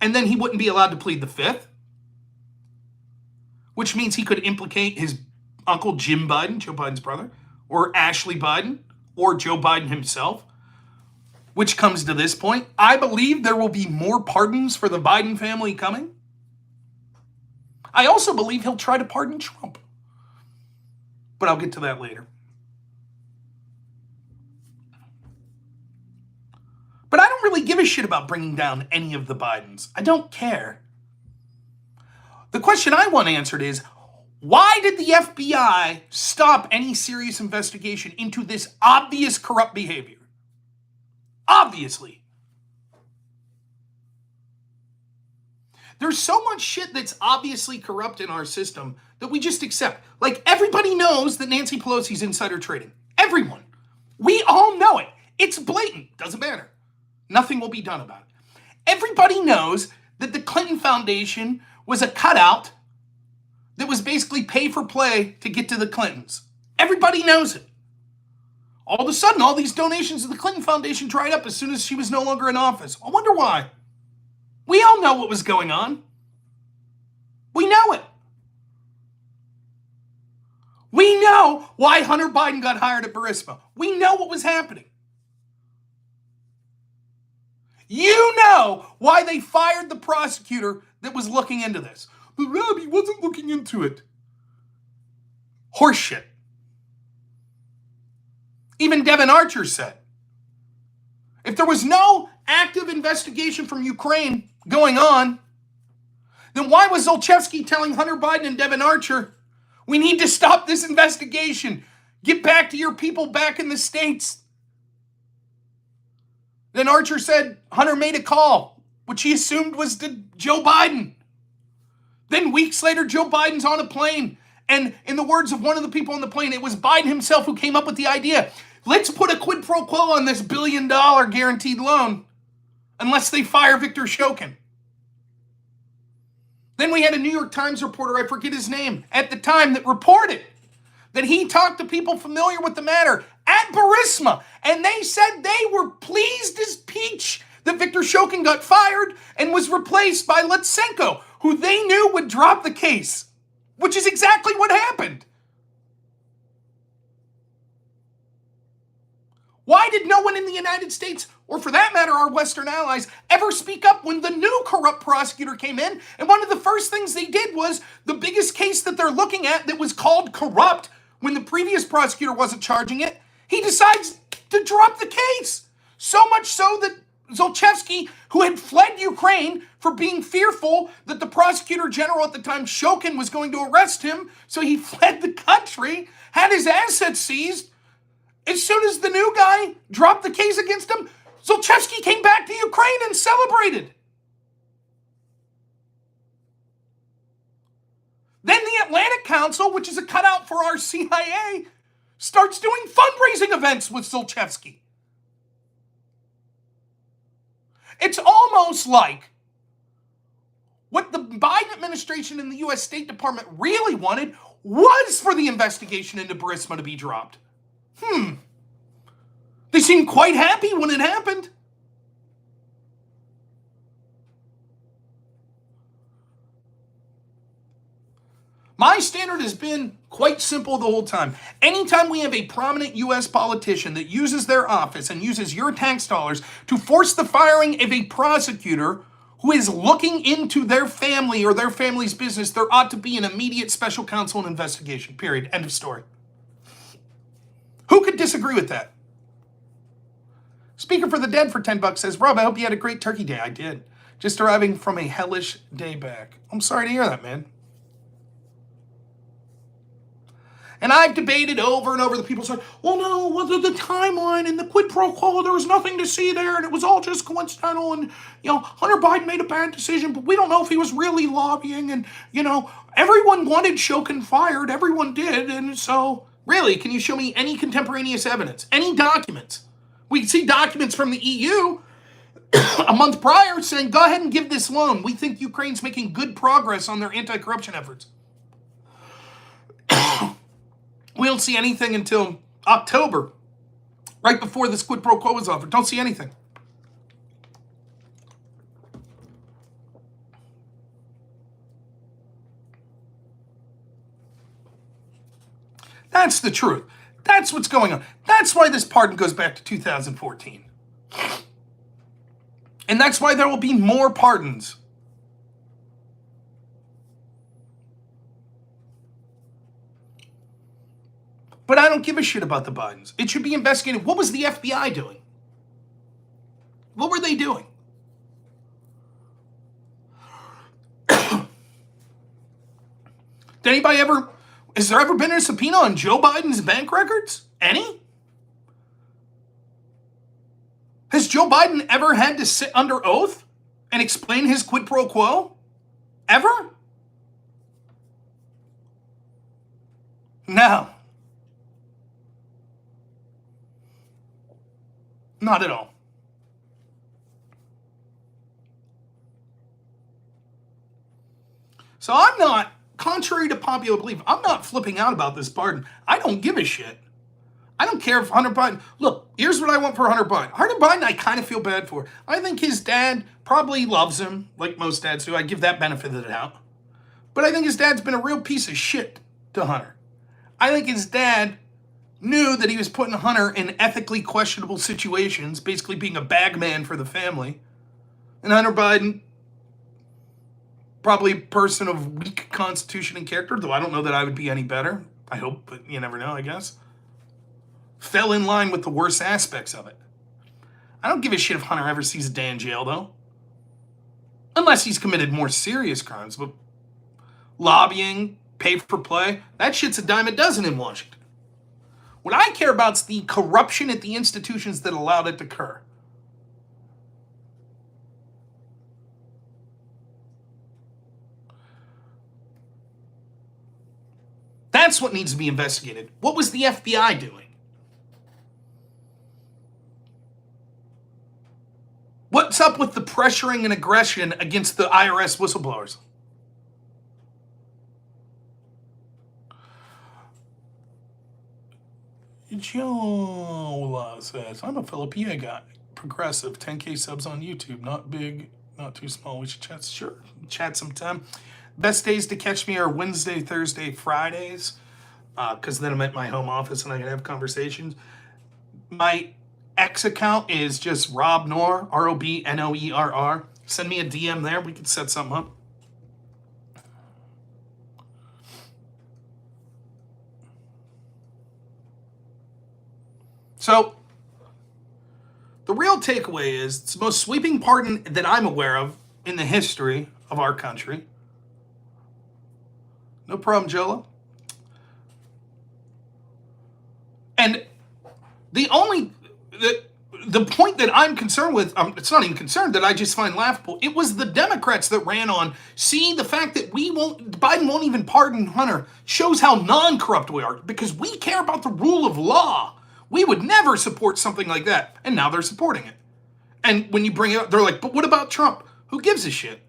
And then he wouldn't be allowed to plead the fifth, which means he could implicate his uncle Jim Biden, Joe Biden's brother, or Ashley Biden, or Joe Biden himself, which comes to this point. I believe there will be more pardons for the Biden family coming. I also believe he'll try to pardon Trump. But I'll get to that later. But I don't really give a shit about bringing down any of the Bidens. I don't care. The question I want answered is, why did the FBI stop any serious investigation into this obvious corrupt behavior? Obviously. There's so much shit that's obviously corrupt in our system that we just accept. Like, everybody knows that Nancy Pelosi's insider trading. Everyone. We all know it. It's blatant. Doesn't matter. Nothing will be done about it. Everybody knows that the Clinton Foundation was a cutout that was basically pay for play to get to the Clintons. Everybody knows it. All of a sudden, all these donations to the Clinton Foundation dried up as soon as she was no longer in office. I wonder why. We all know what was going on. We know it. We know why Hunter Biden got hired at Barisma. We know what was happening. You know why they fired the prosecutor that was looking into this. But Rob, he wasn't looking into it. Horseshit. Even Devin Archer said, if there was no active investigation from Ukraine going on, then why was Zolchevsky telling Hunter Biden and Devin Archer, we need to stop this investigation. Get back to your people back in the States. Then Archer said Hunter made a call, which he assumed was to Joe Biden. Then weeks later, Joe Biden's on a plane. And in the words of one of the people on the plane, it was Biden himself who came up with the idea. Let's put a quid pro quo on this $1 billion guaranteed loan unless they fire Victor Shokin. Then we had a New York Times reporter, I forget his name, at the time that reported that he talked to people familiar with the matter at Barisma, and they said they were pleased as peach that Viktor Shokin got fired and was replaced by Lutsenko, who they knew would drop the case, which is exactly what happened. Why did no one in the United States, or for that matter, our Western allies, ever speak up when the new corrupt prosecutor came in? And one of the first things they did was the biggest case that they're looking at that was called corrupt when the previous prosecutor wasn't charging it, he decides to drop the case. So much so that Zlochevsky, who had fled Ukraine for being fearful that the prosecutor general at the time, Shokin, was going to arrest him, so he fled the country, had his assets seized. As soon as the new guy dropped the case against him, Zlochevsky came back to Ukraine and celebrated. Then the Atlantic Council, which is a cutout for our CIA, starts doing fundraising events with Zlochevsky. It's almost like what the Biden administration and the U.S. State Department really wanted was for the investigation into Barisma to be dropped. They seemed quite happy when it happened. My standard has been quite simple the whole time. Anytime we have a prominent U.S. politician that uses their office and uses your tax dollars to force the firing of a prosecutor who is looking into their family or their family's business, there ought to be an immediate special counsel and investigation, period. End of story. Who could disagree with that? Speaker for the Dead for $10 says, Rob, I hope you had a great turkey day. I did. Just arriving from a hellish day back. I'm sorry to hear that, man. And I've debated over and over. The people say, well, no, the timeline and the quid pro quo, there was nothing to see there, and it was all just coincidental, and, Hunter Biden made a bad decision, but we don't know if he was really lobbying, and, everyone wanted Shokin fired. Everyone did, and so, really, can you show me any contemporaneous evidence? Any documents? We see documents from the EU a month prior saying, go ahead and give this loan. We think Ukraine's making good progress on their anti-corruption efforts. We don't see anything until October, right before this quid pro quo was offered. Don't see anything. That's the truth. That's what's going on. That's why this pardon goes back to 2014. And that's why there will be more pardons. But I don't give a shit about the Bidens. It should be investigated. What was the FBI doing? What were they doing? Has there ever been a subpoena on Joe Biden's bank records? Any? Has Joe Biden ever had to sit under oath and explain his quid pro quo? Ever? No. Not at all. So I'm not, contrary to popular belief, I'm not flipping out about this pardon. I don't give a shit. I don't care if Hunter Biden, look, here's what I want for Hunter Biden. Hunter Biden, I kind of feel bad for. I think his dad probably loves him, like most dads do. I give that benefit of the doubt. But I think his dad's been a real piece of shit to Hunter. I think his dad knew that he was putting Hunter in ethically questionable situations, basically being a bag man for the family. And Hunter Biden, probably a person of weak constitution and character, though I don't know that I would be any better. I hope, but you never know, I guess. Fell in line with the worst aspects of it. I don't give a shit if Hunter ever sees a day in jail, though. Unless he's committed more serious crimes, but lobbying, pay for play, that shit's a dime a dozen in Washington. What I care about is the corruption at the institutions that allowed it to occur. That's what needs to be investigated. What was the FBI doing? What's up with the pressuring and aggression against the IRS whistleblowers? Jola says, I'm a Filipina guy. Progressive, 10K subs on YouTube. Not big, not too small. We should chat. Sure, chat sometime. Best days to catch me are Wednesday, Thursday, Fridays, because then I'm at my home office and I can have conversations. My X account is just Rob Noer, ROBNOERR. Send me a DM there. We can set something up. So, the real takeaway is it's the most sweeping pardon that I'm aware of in the history of our country. No problem, Jola. And the point that I'm concerned with, it's not even concerned, that I just find laughable. It was the Democrats that ran on, see, the fact that Biden won't even pardon Hunter shows how non-corrupt we are, because we care about the rule of law. We would never support something like that. And now they're supporting it. And when you bring it up, they're like, but what about Trump? Who gives a shit?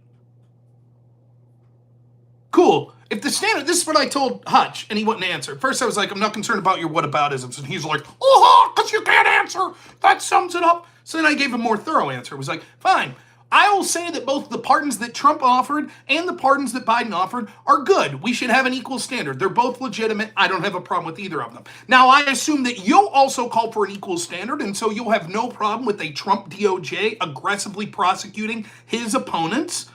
Cool. If the standard, this is what I told Hutch, and he wouldn't answer. First, I was like, I'm not concerned about your whataboutisms. And he's like, oh, because you can't answer. That sums it up. So then I gave a more thorough answer. It was like, fine. I will say that both the pardons that Trump offered and the pardons that Biden offered are good. We should have an equal standard. They're both legitimate. I don't have a problem with either of them. Now, I assume that you'll also call for an equal standard, and so you'll have no problem with a Trump DOJ aggressively prosecuting his opponents,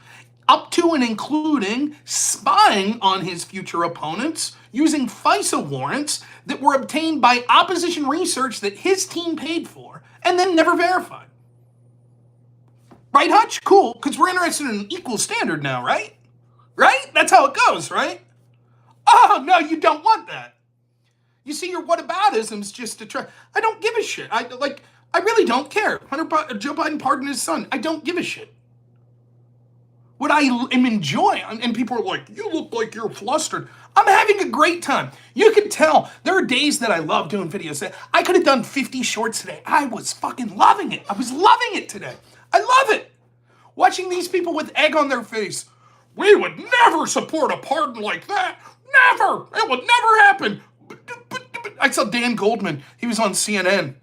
up to and including spying on his future opponents using FISA warrants that were obtained by opposition research that his team paid for and then never verified. Right, Hutch? Cool, because we're interested in an equal standard now, right? Right? That's how it goes, right? Oh, no, you don't want that. You see, your whataboutisms just to try. I don't give a shit. I really don't care. Joe Biden pardoned his son. I don't give a shit. What I am enjoying, and people are like, you look like you're flustered. I'm having a great time. You can tell. There are days that I love doing videos. I could have done 50 shorts today. I was fucking loving it. I was loving it today. I love it. Watching these people with egg on their face. We would never support a pardon like that. Never. It would never happen. I saw Dan Goldman. He was on CNN.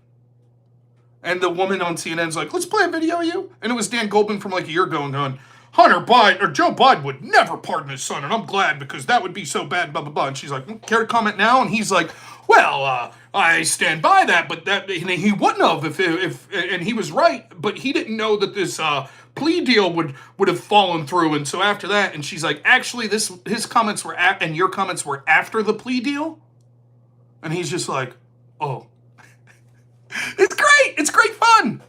And the woman on CNN's like, let's play a video of you. And it was Dan Goldman from like a year ago and going, Hunter Biden, or Joe Biden would never pardon his son. And I'm glad because that would be so bad, blah, blah, blah. And she's like, care to comment now? And he's like, well, I stand by that, but that he wouldn't have if and he was right, but he didn't know that this plea deal would have fallen through. And so after that, and she's like, actually, his comments were and your comments were after the plea deal. And he's just like, oh, it's great. It's great fun.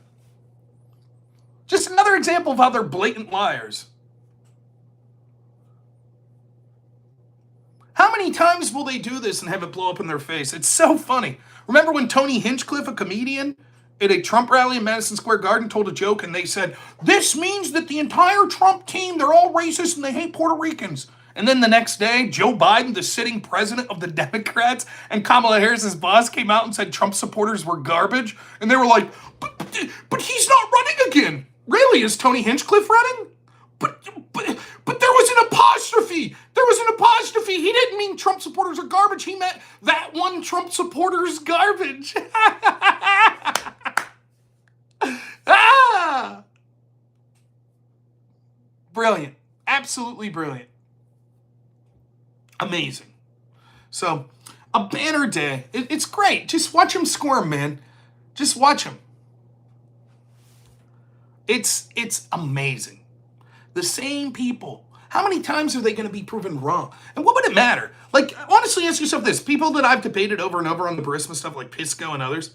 Just another example of how they're blatant liars. How many times will they do this and have it blow up in their face? It's so funny. Remember when Tony Hinchcliffe, a comedian, at a Trump rally in Madison Square Garden told a joke and they said, this means that the entire Trump team, they're all racist and they hate Puerto Ricans. And then the next day, Joe Biden, the sitting president of the Democrats, and Kamala Harris's boss came out and said Trump supporters were garbage. And they were like, but he's not running again. Really? Is Tony Hinchcliffe running? But there was an apostrophe. There was an apostrophe. He didn't mean Trump supporters are garbage. He meant that one Trump supporter's garbage. Brilliant. Absolutely brilliant. Amazing. So, a banner day. It's great. Just watch him squirm, man. Just watch him. It's amazing. The same people. How many times are they going to be proven wrong? And what would it matter? Like, honestly, ask yourself this. People that I've debated over and over on the Barisma stuff, like Pisco and others,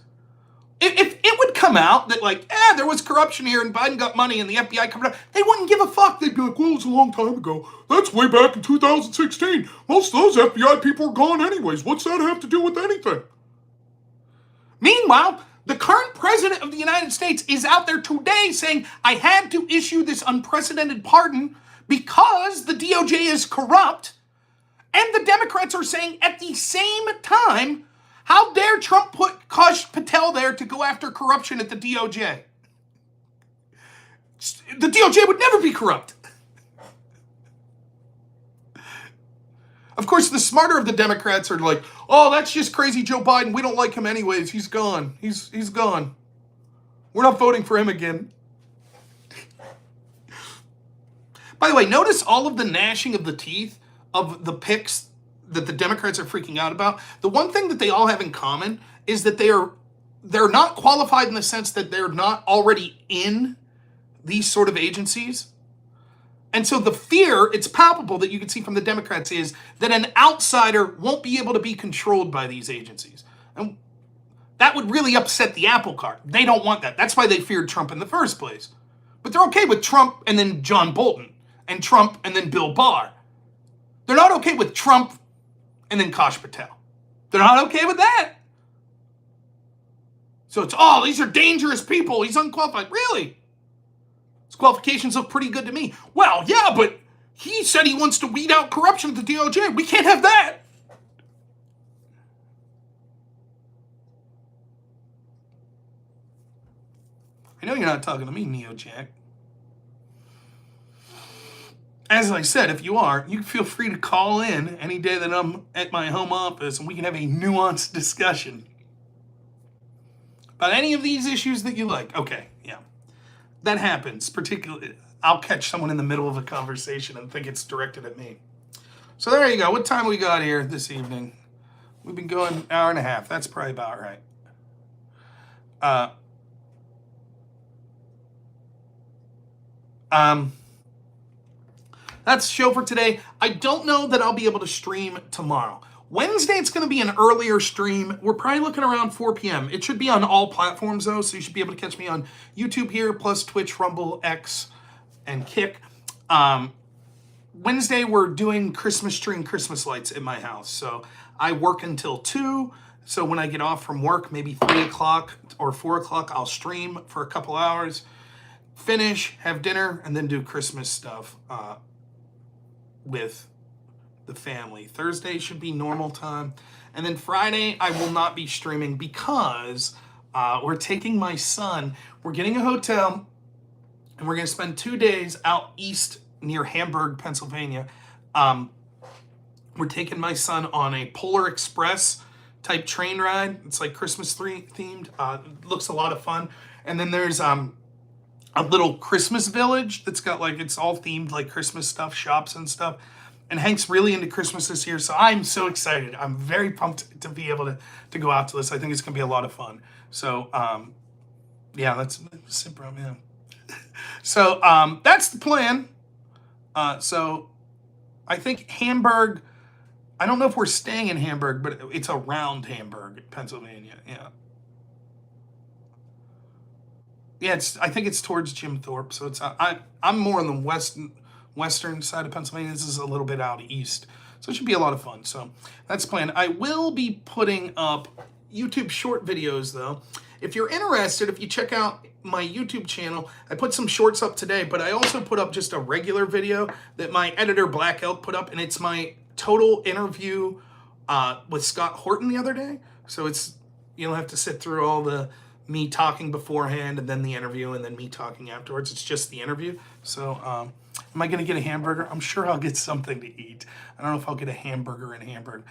if it would come out that, like, there was corruption here and Biden got money and the FBI covered up, they wouldn't give a fuck. They'd be like, well, it was a long time ago. That's way back in 2016. Most of those FBI people are gone anyways. What's that have to do with anything? Meanwhile, the current president of the United States is out there today saying, I had to issue this unprecedented pardon because the DOJ is corrupt. And the Democrats are saying at the same time, how dare Trump put Kash Patel there to go after corruption at the DOJ? The DOJ would never be corrupt. Of course, the smarter of the Democrats are like, oh, that's just crazy Joe Biden. We don't like him anyways. He's gone. He's gone. We're not voting for him again. By the way, notice all of the gnashing of the teeth of the picks that the Democrats are freaking out about. The one thing that they all have in common is that they're not qualified in the sense that they're not already in these sort of agencies. And so the fear, it's palpable that you can see from the Democrats, is that an outsider won't be able to be controlled by these agencies. And that would really upset the apple cart. They don't want that. That's why they feared Trump in the first place. But they're okay with Trump and then John Bolton, and Trump and then Bill Barr. They're not okay with Trump and then Kash Patel. They're not okay with that. So it's, oh, these are dangerous people. He's unqualified. Really? His qualifications look pretty good to me. Well, yeah, but he said he wants to weed out corruption at the DOJ. We can't have that. I know you're not talking to me, Neo Jack. As I said, if you are, you feel free to call in any day that I'm at my home office and we can have a nuanced discussion about any of these issues that you like. Okay, yeah. That happens, particularly. I'll catch someone in the middle of a conversation and think it's directed at me. So there you go. What time we got here this evening? We've been going an hour and a half. That's probably about right. That's the show for today. I don't know that I'll be able to stream tomorrow. Wednesday, it's going to be an earlier stream. We're probably looking around 4 p.m. It should be on all platforms, though, so you should be able to catch me on YouTube here, plus Twitch, Rumble, X, and Kick. Wednesday, we're doing Christmas tree and Christmas lights at my house. So I work until 2. So when I get off from work, maybe 3 o'clock or 4 o'clock, I'll stream for a couple hours, finish, have dinner, and then do Christmas stuff with the family. Thursday should be normal time. And then Friday, I will not be streaming because we're taking my son. We're getting a hotel, and we're going to spend 2 days out east near Hamburg, Pennsylvania. We're taking my son on a Polar Express type train ride. It's like Christmas themed. It looks a lot of fun. And then there's a little Christmas village that's got like, it's all themed like Christmas stuff, shops and stuff. And Hank's really into Christmas this year, so I'm so excited. I'm very pumped to be able to go out to this. I think it's going to be a lot of fun. So, yeah, that's simple, yeah. So, that's the plan. So, I think Hamburg, I don't know if we're staying in Hamburg, but it's around Hamburg, Pennsylvania, yeah. Yeah, I think it's towards Jim Thorpe, so it's I'm more on the western side of Pennsylvania. This is a little bit out east, so it should be a lot of fun. So that's the plan. I will be putting up YouTube short videos, though. If you're interested, if you check out my YouTube channel, I put some shorts up today, but I also put up just a regular video that my editor Black Elk put up, and it's my total interview with Scott Horton the other day. So it's, you don't have to sit through all the me talking beforehand and then the interview and then me talking afterwards. It's just the interview. So am I going to get a hamburger? I'm sure I'll get something to eat. I don't know if I'll get a hamburger in Hamburg.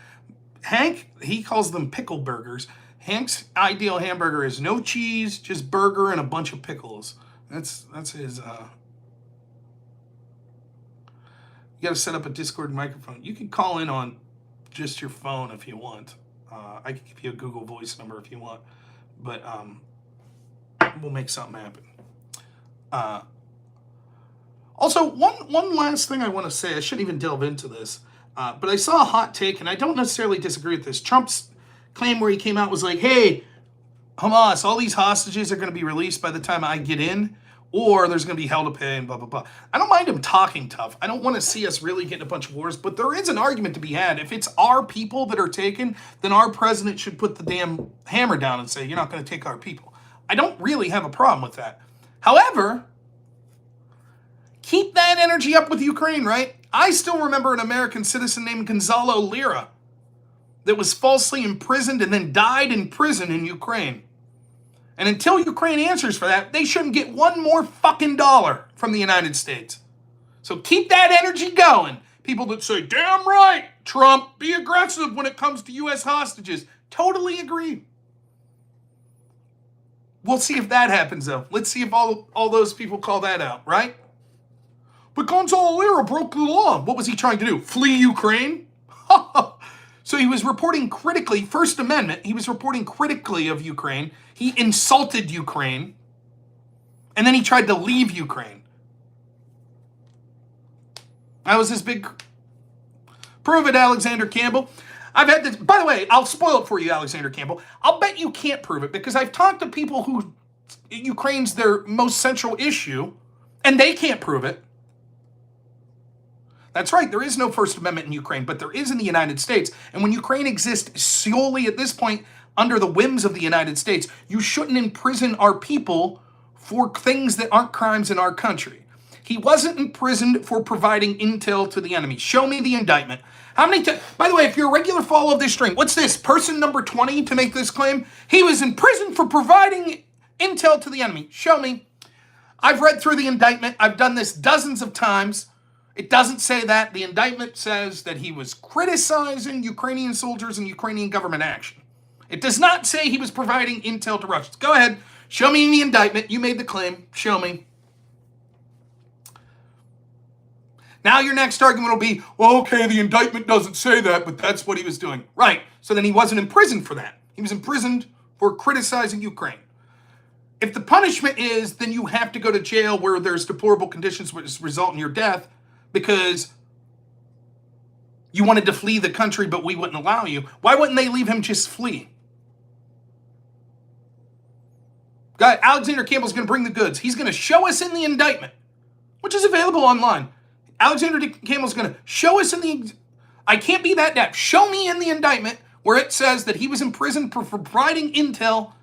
Hank, he calls them pickle burgers. Hank's ideal hamburger is no cheese, just burger and a bunch of pickles. That's his. You got to set up a Discord microphone. You can call in on just your phone if you want. I can give you a Google Voice number if you want. But we'll make something happen. Also, one last thing I want to say. I shouldn't even delve into this. But I saw a hot take, and I don't necessarily disagree with this. Trump's claim where he came out was like, hey, Hamas, all these hostages are going to be released by the time I get in, or there's going to be hell to pay and blah, blah, blah. I don't mind him talking tough. I don't want to see us really get in a bunch of wars, but there is an argument to be had. If it's our people that are taken, then our president should put the damn hammer down and say, you're not going to take our people. I don't really have a problem with that. However, keep that energy up with Ukraine, right? I still remember an American citizen named Gonzalo Lira that was falsely imprisoned and then died in prison in Ukraine. And until Ukraine answers for that, they shouldn't get one more fucking dollar from the United States. So keep that energy going, people that say, damn right, Trump, be aggressive when it comes to U.S. hostages. Totally agree. We'll see if that happens, though. Let's see if all those people call that out, right? But Gonzalo Lira broke the law. What was he trying to do? Flee Ukraine? So he was reporting critically, First Amendment, he was reporting critically of Ukraine. He insulted Ukraine. And then he tried to leave Ukraine. That was his big... Prove it, Alexander Campbell. I've had this... By the way, I'll spoil it for you, Alexander Campbell. I'll bet you can't prove it because I've talked to people who Ukraine's their most central issue, and they can't prove it. That's right, there is no First Amendment in Ukraine, but there is in the United States. And when Ukraine exists solely at this point under the whims of the United States, you shouldn't imprison our people for things that aren't crimes in our country. He wasn't imprisoned for providing intel to the enemy. Show me the indictment. How many times? By the way, if you're a regular follower of this stream, what's this? Person number 20 to make this claim? He was in prison for providing intel to the enemy. Show me. I've read through the indictment. I've done this dozens of times. It doesn't say that. The indictment says that he was criticizing Ukrainian soldiers and Ukrainian government action. It does not say he was providing intel to Russians. Go ahead. Show me in the indictment. You made the claim. Show me. Now your next argument will be, well, okay, the indictment doesn't say that, but that's what he was doing. Right. So then he wasn't imprisoned for that. He was imprisoned for criticizing Ukraine. If the punishment is, then you have to go to jail where there's deplorable conditions which result in your death, because you wanted to flee the country, but we wouldn't allow you. Why wouldn't they leave him just flee? God, Alexander Campbell's going to bring the goods. He's going to show us in the indictment, which is available online. Alexander Campbell's going to show us in the... I can't be that daft. Show me in the indictment where it says that he was in prison for providing intel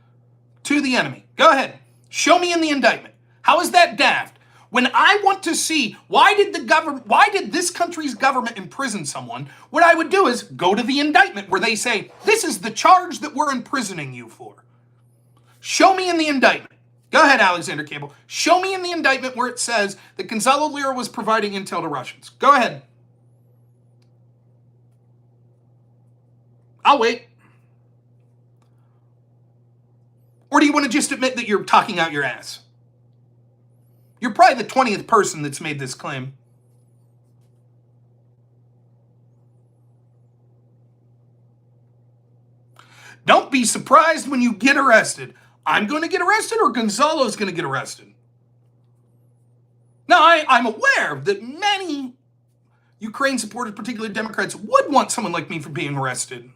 to the enemy. Go ahead. Show me in the indictment. How is that daft? When I want to see why did this country's government imprison someone, what I would do is go to the indictment where they say, this is the charge that we're imprisoning you for. Show me in the indictment. Go ahead, Alexander Campbell. Show me in the indictment where it says that Gonzalo Lira was providing intel to Russians. Go ahead. I'll wait. Or do you want to just admit that you're talking out your ass? You're probably the 20th person that's made this claim. Don't be surprised when you get arrested. I'm going to get arrested or Gonzalo's going to get arrested? Now, I'm aware that many Ukraine supporters, particularly Democrats, would want someone like me for being arrested.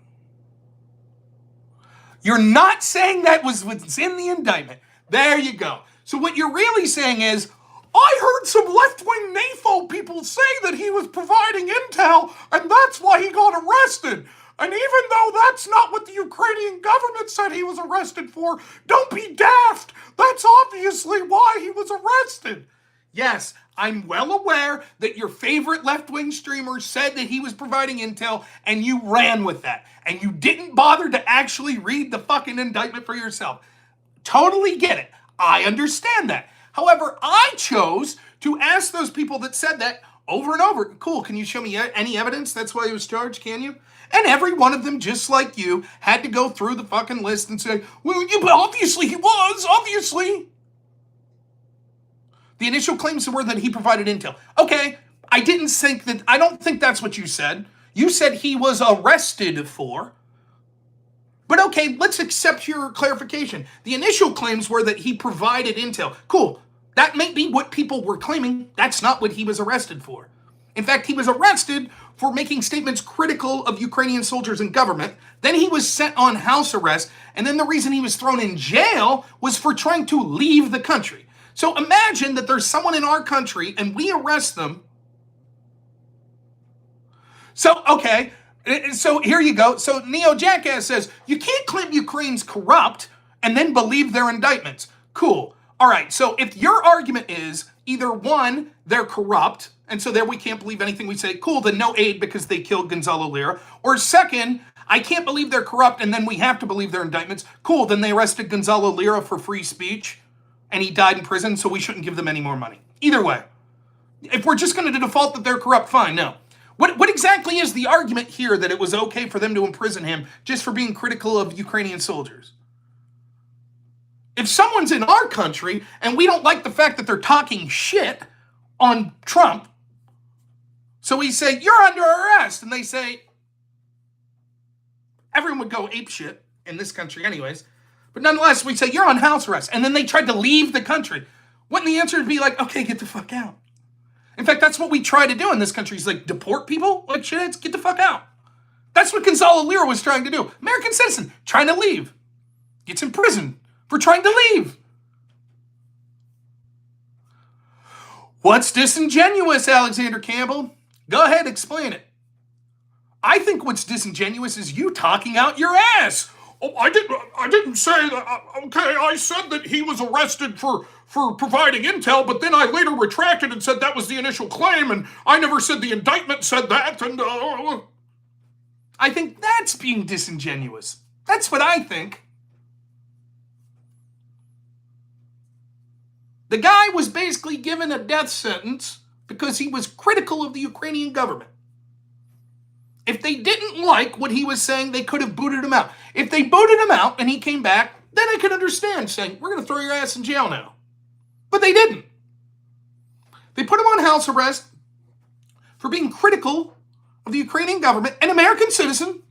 You're not saying that was what's in the indictment. There you go. So what you're really saying is, I heard some left-wing NAFO people say that he was providing intel, and that's why he got arrested. And even though that's not what the Ukrainian government said he was arrested for, don't be daft. That's obviously why he was arrested. Yes, I'm well aware that your favorite left-wing streamer said that he was providing intel, and you ran with that. And you didn't bother to actually read the fucking indictment for yourself. Totally get it. I understand that. However, I chose to ask those people that said that over and over. Cool, can you show me any evidence that's why he was charged, can you? And every one of them, just like you, had to go through the fucking list and say, well, yeah, but obviously he was, obviously. The initial claims were that he provided intel. Okay, I don't think that's what you said. You said he was arrested for. But okay, let's accept your clarification. The initial claims were that he provided intel. Cool. That may be what people were claiming. That's not what he was arrested for. In fact, he was arrested for making statements critical of Ukrainian soldiers and government. Then he was sent on house arrest. And then the reason he was thrown in jail was for trying to leave the country. So imagine that there's someone in our country and we arrest them. So, okay. So here you go. So Neo Jackass says, you can't claim Ukraine's corrupt and then believe their indictments. Cool. All right. So if your argument is either one, they're corrupt, and so there we can't believe anything we say, cool, then no aid because they killed Gonzalo Lira. Or second, I can't believe they're corrupt and then we have to believe their indictments. Cool, then they arrested Gonzalo Lira for free speech and he died in prison, so we shouldn't give them any more money. Either way, if we're just going to default that they're corrupt, fine, no. What exactly is the argument here that it was okay for them to imprison him just for being critical of Ukrainian soldiers? If someone's in our country and we don't like the fact that they're talking shit on Trump, so we say, you're under arrest, and they say, everyone would go apeshit in this country anyways, but nonetheless, we say, you're on house arrest, and then they tried to leave the country. Wouldn't the answer be like, okay, get the fuck out? In fact, that's what we try to do in this country, is like deport people, like shitheads, get the fuck out. That's what Gonzalo Lira was trying to do. American citizen, trying to leave. Gets in prison for trying to leave. What's disingenuous, Alexander Campbell? Go ahead, explain it. I think what's disingenuous is you talking out your ass. Oh, I didn't say that. Okay, I said that he was arrested for providing intel, but then I later retracted and said that was the initial claim, and I never said the indictment said that, and I think that's being disingenuous. That's what I think. The guy was basically given a death sentence because he was critical of the Ukrainian government. If they didn't like what he was saying, they could have booted him out. If they booted him out and he came back, then I could understand saying, we're going to throw your ass in jail now. But they didn't. They put him on house arrest for being critical of the Ukrainian government, an American citizen.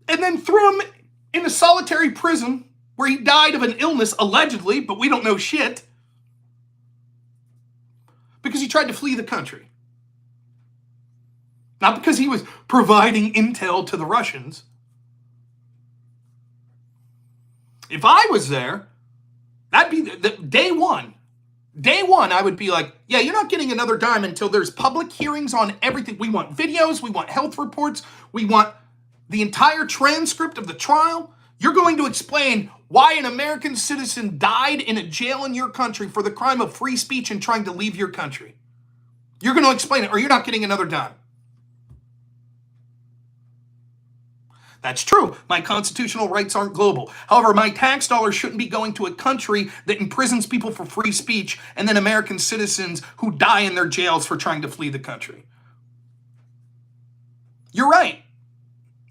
And then threw him in a solitary prison where he died of an illness, allegedly, but we don't know shit, because he tried to flee the country. Not because he was providing intel to the Russians. If I was there, that'd be the day one. Day one, I would be like, yeah, you're not getting another dime until there's public hearings on everything. We want videos, we want health reports, we want the entire transcript of the trial. You're going to explain why an American citizen died in a jail in your country for the crime of free speech and trying to leave your country. You're going to explain it, or you're not getting another dime. That's true. My constitutional rights aren't global. However, my tax dollars shouldn't be going to a country that imprisons people for free speech and then American citizens who die in their jails for trying to flee the country. You're right.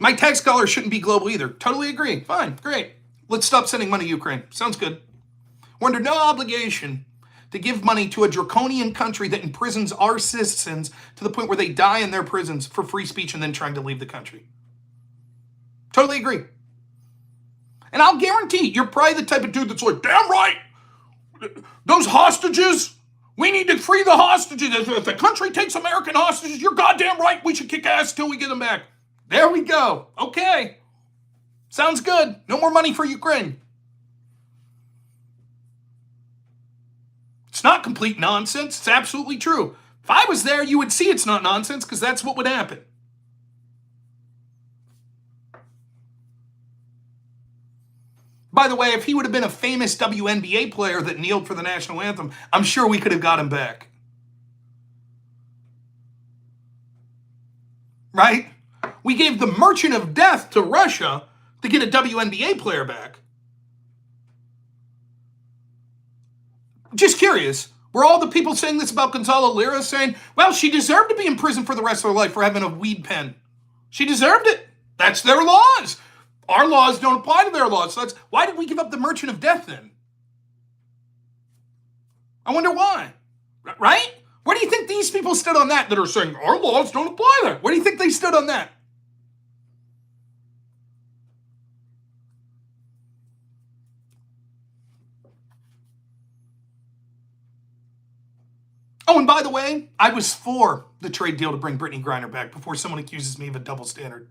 My tax dollars shouldn't be global either. Totally agree. Fine. Great. Let's stop sending money to Ukraine. Sounds good. We're under no obligation to give money to a draconian country that imprisons our citizens to the point where they die in their prisons for free speech and then trying to leave the country. Totally agree. And I'll guarantee you're probably the type of dude that's like, damn right, those hostages, we need to free the hostages. If the country takes American hostages, you're goddamn right, we should kick ass till we get them back. There we go. Okay. Sounds good. No more money for Ukraine. It's not complete nonsense. It's absolutely true. If I was there, you would see it's not nonsense, because that's what would happen. By the way, if he would have been a famous WNBA player that kneeled for the national anthem, I'm sure we could have got him back. Right? We gave the merchant of death to Russia to get a WNBA player back. Just curious, were all the people saying this about Gonzalo Lira saying, well, she deserved to be in prison for the rest of her life for having a weed pen? She deserved it. That's their laws. Our laws don't apply to their laws. So why did we give up the merchant of death then? I wonder why. Right? Where do you think these people stood on that are saying our laws don't apply there? Where do you think they stood on that? Oh, and by the way, I was for the trade deal to bring Brittany Griner back before someone accuses me of a double standard.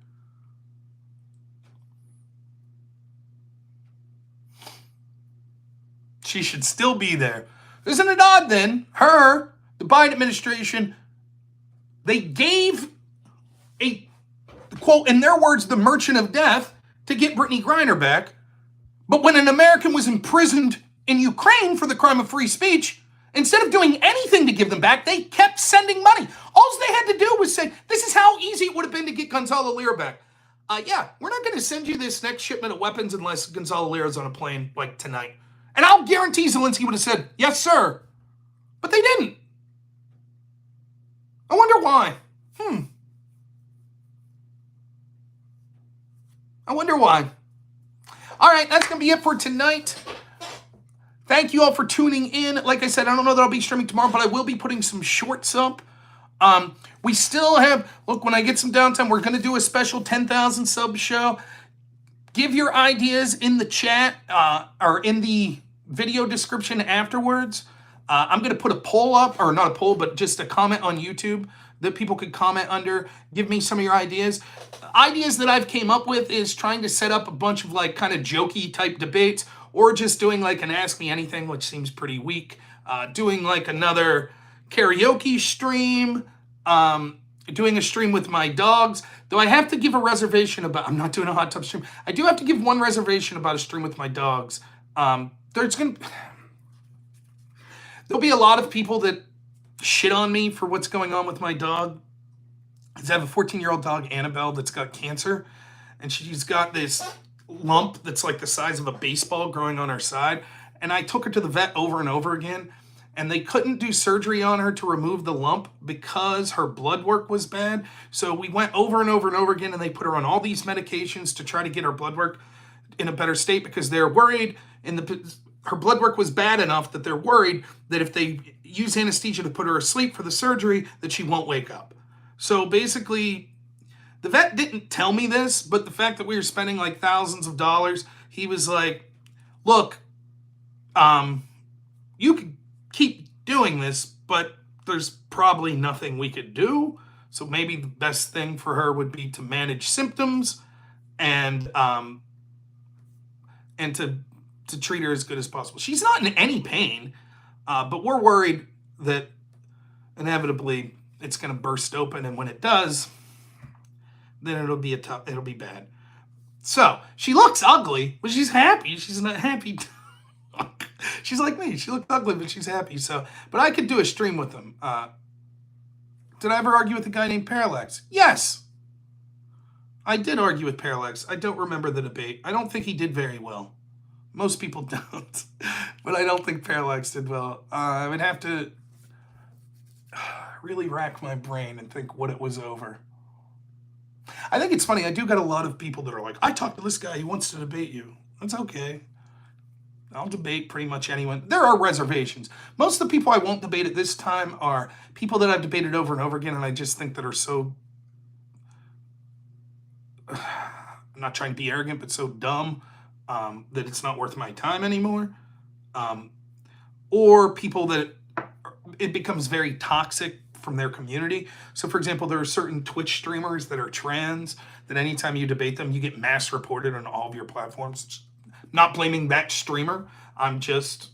She should still be there. Isn't it odd then? Her, the Biden administration, they gave a, quote, in their words, the merchant of death to get Brittany Griner back. But when an American was imprisoned in Ukraine for the crime of free speech, instead of doing anything to give them back, they kept sending money. All they had to do was say, this is how easy it would have been to get Gonzalo Lira back. Yeah, we're not going to send you this next shipment of weapons unless Gonzalo Lira's on a plane like tonight. And I'll guarantee Zelensky would have said, yes, sir. But they didn't. I wonder why. I wonder why. All right, that's going to be it for tonight. Thank you all for tuning in. Like I said, I don't know that I'll be streaming tomorrow, but I will be putting some shorts up. We still have, look, when I get some downtime, we're going to do a special 10,000 sub show. Give your ideas in the chat or in the video description afterwards. I'm going to put a poll up, or not a poll, but just a comment on YouTube that people could comment under. Give me some of your ideas. Ideas that I've came up with is trying to set up a bunch of like kind of jokey type debates, or just doing like an Ask Me Anything, which seems pretty weak. Doing like another karaoke stream. Doing a stream with my dogs. Though I have to give a reservation about, I'm not doing a hot tub stream. I do have to give one reservation about a stream with my dogs. There'll be a lot of people that shit on me for what's going on with my dog. I have a 14-year-old dog, Annabelle, that's got cancer. And she's got this lump that's like the size of a baseball growing on her side. And I took her to the vet over and over again. And they couldn't do surgery on her to remove the lump because her blood work was bad. So we went over and over and over again, and they put her on all these medications to try to get her blood work in a better state, because they're worried her blood work was bad enough that they're worried that if they use anesthesia to put her asleep for the surgery, that she won't wake up. So basically, the vet didn't tell me this, but the fact that we were spending like thousands of dollars, he was like, look, you could keep doing this, but there's probably nothing we could do. So maybe the best thing for her would be to manage symptoms and to treat her as good as possible. She's not in any pain, but we're worried that inevitably it's going to burst open, and when it does, then it'll be bad. So she looks ugly, but she's happy. She's not happy. She's like me. She looked ugly, but she's happy. So, but I could do a stream with them. Did I ever argue with a guy named Parallax? Yes. I did argue with Parallax. I don't remember the debate. I don't think he did very well. Most people don't. But I don't think Parallax did well. I would have to really rack my brain and think what it was over. I think it's funny. I do got a lot of people that are like, I talked to this guy. He wants to debate you. That's okay. I'll debate pretty much anyone. There are reservations. Most of the people I won't debate at this time are people that I've debated over and over again, and I just think that are so, I'm not trying to be arrogant, but so dumb that it's not worth my time anymore. Or people that it becomes very toxic from their community. So for example, there are certain Twitch streamers that are trans that anytime you debate them, you get mass reported on all of your platforms. Not blaming that streamer. I'm just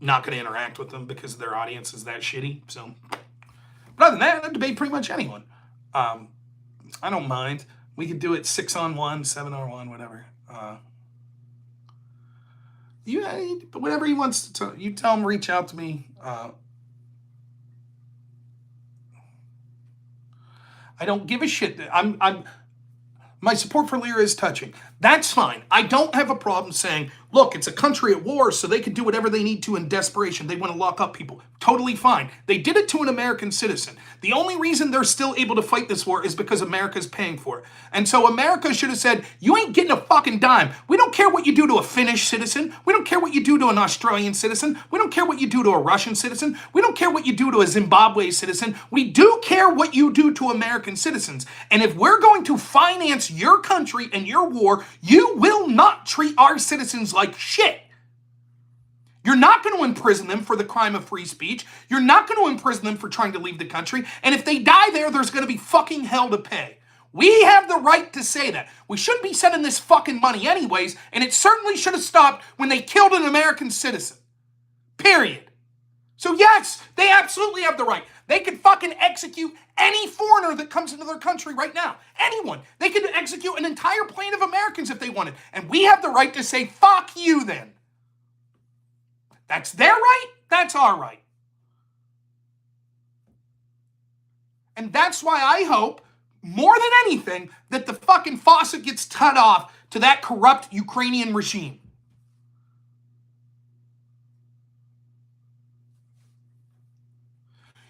not going to interact with them because their audience is that shitty. So, but other than that, I debate pretty much anyone. I don't mind. We could do it 6-on-1, 7-on-1, whatever. Whatever he wants to tell you, tell him, reach out to me. I don't give a shit. My support for Lyra is touching. That's fine. I don't have a problem saying, look, it's a country at war, so they can do whatever they need to in desperation. They want to lock up people. Totally fine. They did it to an American citizen. The only reason they're still able to fight this war is because America's paying for it. And so America should have said, you ain't getting a fucking dime. We don't care what you do to a Finnish citizen. We don't care what you do to an Australian citizen. We don't care what you do to a Russian citizen. We don't care what you do to a Zimbabwe citizen. We do care what you do to American citizens. And if we're going to finance your country and your war, you will not treat our citizens like shit. You're not going to imprison them for the crime of free speech. You're not going to imprison them for trying to leave the country. And if they die there, there's going to be fucking hell to pay. We have the right to say that. We shouldn't be sending this fucking money anyways, and it certainly should have stopped when they killed an American citizen. Period. So yes, they absolutely have the right. They could fucking execute any foreigner that comes into their country right now. Anyone. They could execute an entire plane of Americans if they wanted. And we have the right to say, fuck you then. That's their right. That's our right. And that's why I hope, more than anything, that the fucking faucet gets cut off to that corrupt Ukrainian regime.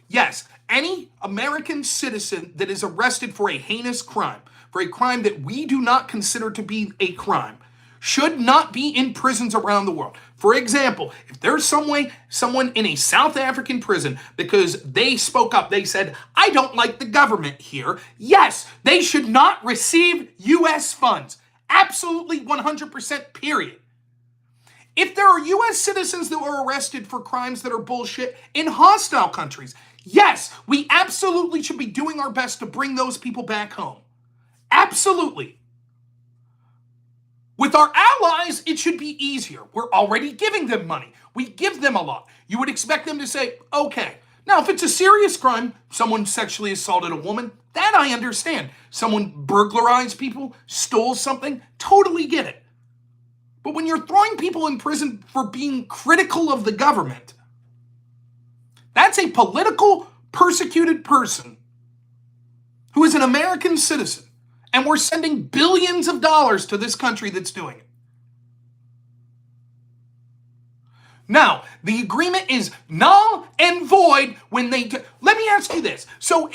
Yes, any American citizen that is arrested for a heinous crime, for a crime that we do not consider to be a crime, should not be in prisons around the world. For example, if there's someone in a South African prison because they spoke up, they said, I don't like the government here. Yes, they should not receive U.S. funds. Absolutely 100% period. If there are U.S. citizens that were arrested for crimes that are bullshit in hostile countries, yes, we absolutely should be doing our best to bring those people back home. Absolutely. With our allies, it should be easier. We're already giving them money. We give them a lot. You would expect them to say, okay. Now, if it's a serious crime, someone sexually assaulted a woman, that I understand. Someone burglarized people, stole something, totally get it. But when you're throwing people in prison for being critical of the government, that's a political persecuted person who is an American citizen. And we're sending billions of dollars to this country that's doing it. Now, the agreement is null and void when they... Let me ask you this. So,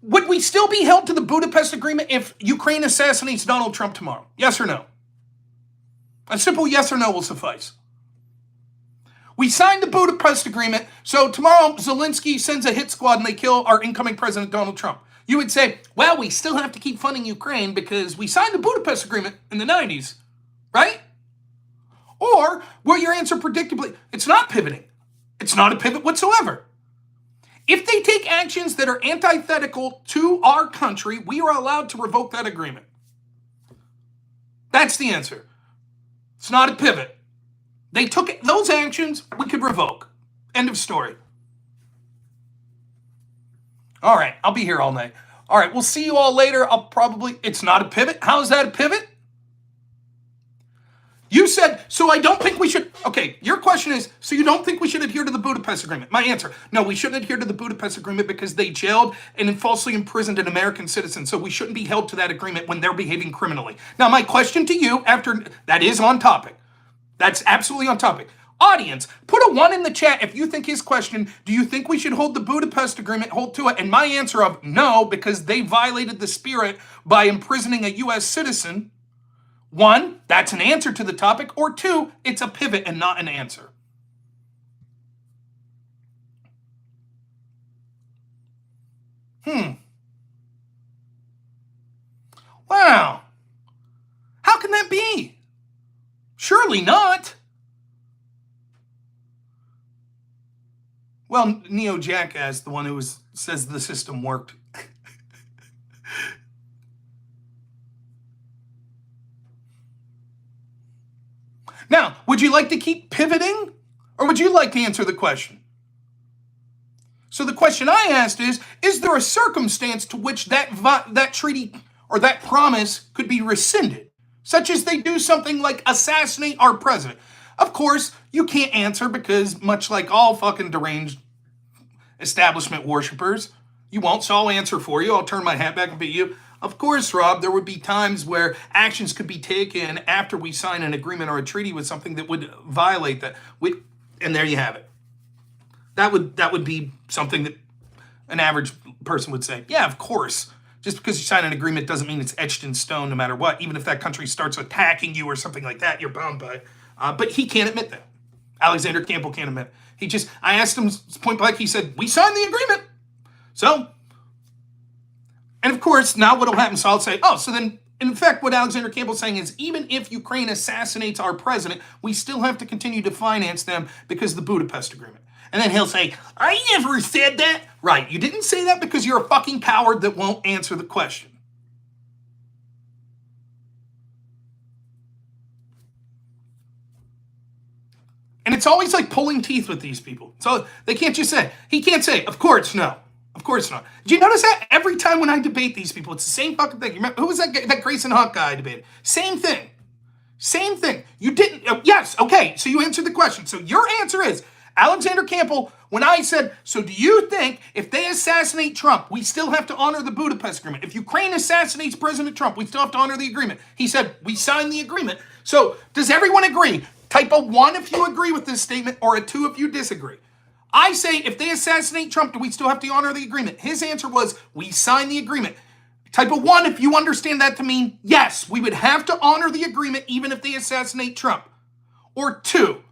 would we still be held to the Budapest Agreement if Ukraine assassinates Donald Trump tomorrow? Yes or no? A simple yes or no will suffice. We signed the Budapest Agreement, so tomorrow Zelensky sends a hit squad and they kill our incoming president, Donald Trump. You would say, well, we still have to keep funding Ukraine because we signed the Budapest Agreement in the 90s, right? Or will your answer predictably, it's not pivoting. It's not a pivot whatsoever. If they take actions that are antithetical to our country, we are allowed to revoke that agreement. That's the answer. It's not a pivot. They took those actions, we could revoke. End of story. All right, I'll be here all night. All right, we'll see you all later. It's not a pivot. How is that a pivot? You said, so I don't think we should, okay, your question is, so you don't think we should adhere to the Budapest Agreement? My answer, no, we shouldn't adhere to the Budapest Agreement because they jailed and falsely imprisoned an American citizen, so we shouldn't be held to that agreement when they're behaving criminally. Now, my question to you, that is on topic. That's absolutely on topic. Audience, put a 1 in the chat if you think his question, do you think we should hold the Budapest Agreement, hold to it? And my answer of no, because they violated the spirit by imprisoning a U.S. citizen. 1, that's an answer to the topic, or 2, it's a pivot and not an answer. Wow. How can that be? Surely not. Well, Neo Jackass, the one who says the system worked. Now, would you like to keep pivoting, or would you like to answer the question? So the question I asked is there a circumstance to which that treaty or that promise could be rescinded, such as they do something like assassinate our president? Of course, you can't answer because, much like all fucking deranged establishment worshipers, you won't, so I'll answer for you. I'll turn my hat back and be you. Of course, Rob, there would be times where actions could be taken after we sign an agreement or a treaty with something that would violate that. And there you have it. That would be something that an average person would say, yeah, of course. Just because you sign an agreement doesn't mean it's etched in stone no matter what. Even if that country starts attacking you or something like that, you're bound by it. But he can't admit that. Alexander Campbell can't admit it. I asked him point blank, he said, we signed the agreement. So, and of course, now what'll happen, so I'll say, so then, in fact, what Alexander Campbell's saying is, even if Ukraine assassinates our president, we still have to continue to finance them because of the Budapest Agreement. And then he'll say, I never said that. Right, you didn't say that because you're a fucking coward that won't answer the question. And it's always like pulling teeth with these people. So they can't just say, he can't say, of course, no. Of course not. Did you notice that? Every time when I debate these people, it's the same fucking thing. You remember, who was that Grayson Hawk guy I debated? Same thing. Same thing. You didn't, yes, okay, so you answered the question. So your answer is, Alexander Campbell, when I said, so do you think if they assassinate Trump, we still have to honor the Budapest Agreement? If Ukraine assassinates President Trump, we still have to honor the agreement. He said, we signed the agreement. So does everyone agree? Type a 1 if you agree with this statement or a 2 if you disagree. I say, if they assassinate Trump, do we still have to honor the agreement? His answer was, we signed the agreement. Type of 1, if you understand that to mean, yes, we would have to honor the agreement even if they assassinate Trump. Or 2,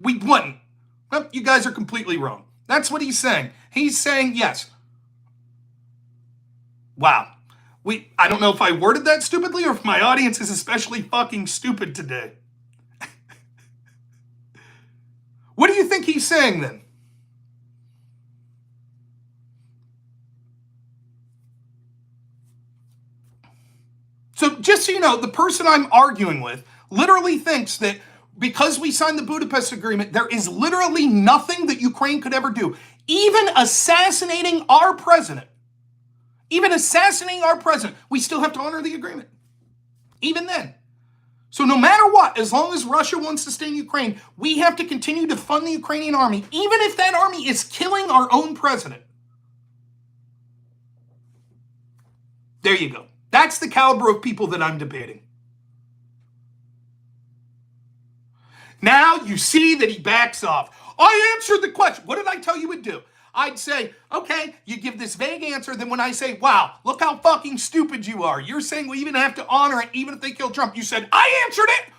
we wouldn't. Well, you guys are completely wrong. That's what he's saying. He's saying, yes. Wow. I don't know if I worded that stupidly or if my audience is especially fucking stupid today. What do you think he's saying then? So just so you know, the person I'm arguing with literally thinks that because we signed the Budapest Agreement, there is literally nothing that Ukraine could ever do. Even assassinating our president, we still have to honor the agreement. Even then. So no matter what, as long as Russia wants to stay in Ukraine, we have to continue to fund the Ukrainian army, even if that army is killing our own president. There you go. That's the caliber of people that I'm debating. Now you see that he backs off. I answered the question. What did I tell you would do? I'd say, okay, you give this vague answer. Then when I say, wow, look how fucking stupid you are. You're saying we even have to honor it even if they kill Trump. You said, I answered it.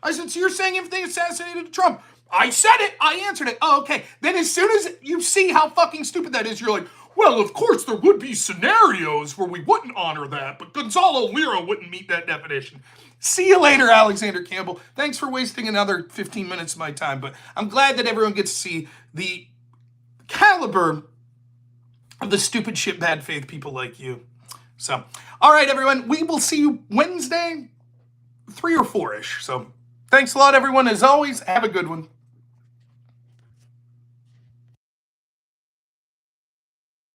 I said, so you're saying if they assassinated Trump? I said it. I answered it. Oh, okay. Then as soon as you see how fucking stupid that is, you're like, well, of course there would be scenarios where we wouldn't honor that, but Gonzalo Lira wouldn't meet that definition. See you later, Alexander Campbell. Thanks for wasting another 15 minutes of my time, but I'm glad that everyone gets to see the caliber of the stupid shit bad faith people like you. So, all right, everyone, we will see you Wednesday, 3 or 4-ish. So, thanks a lot, everyone. As always, have a good one.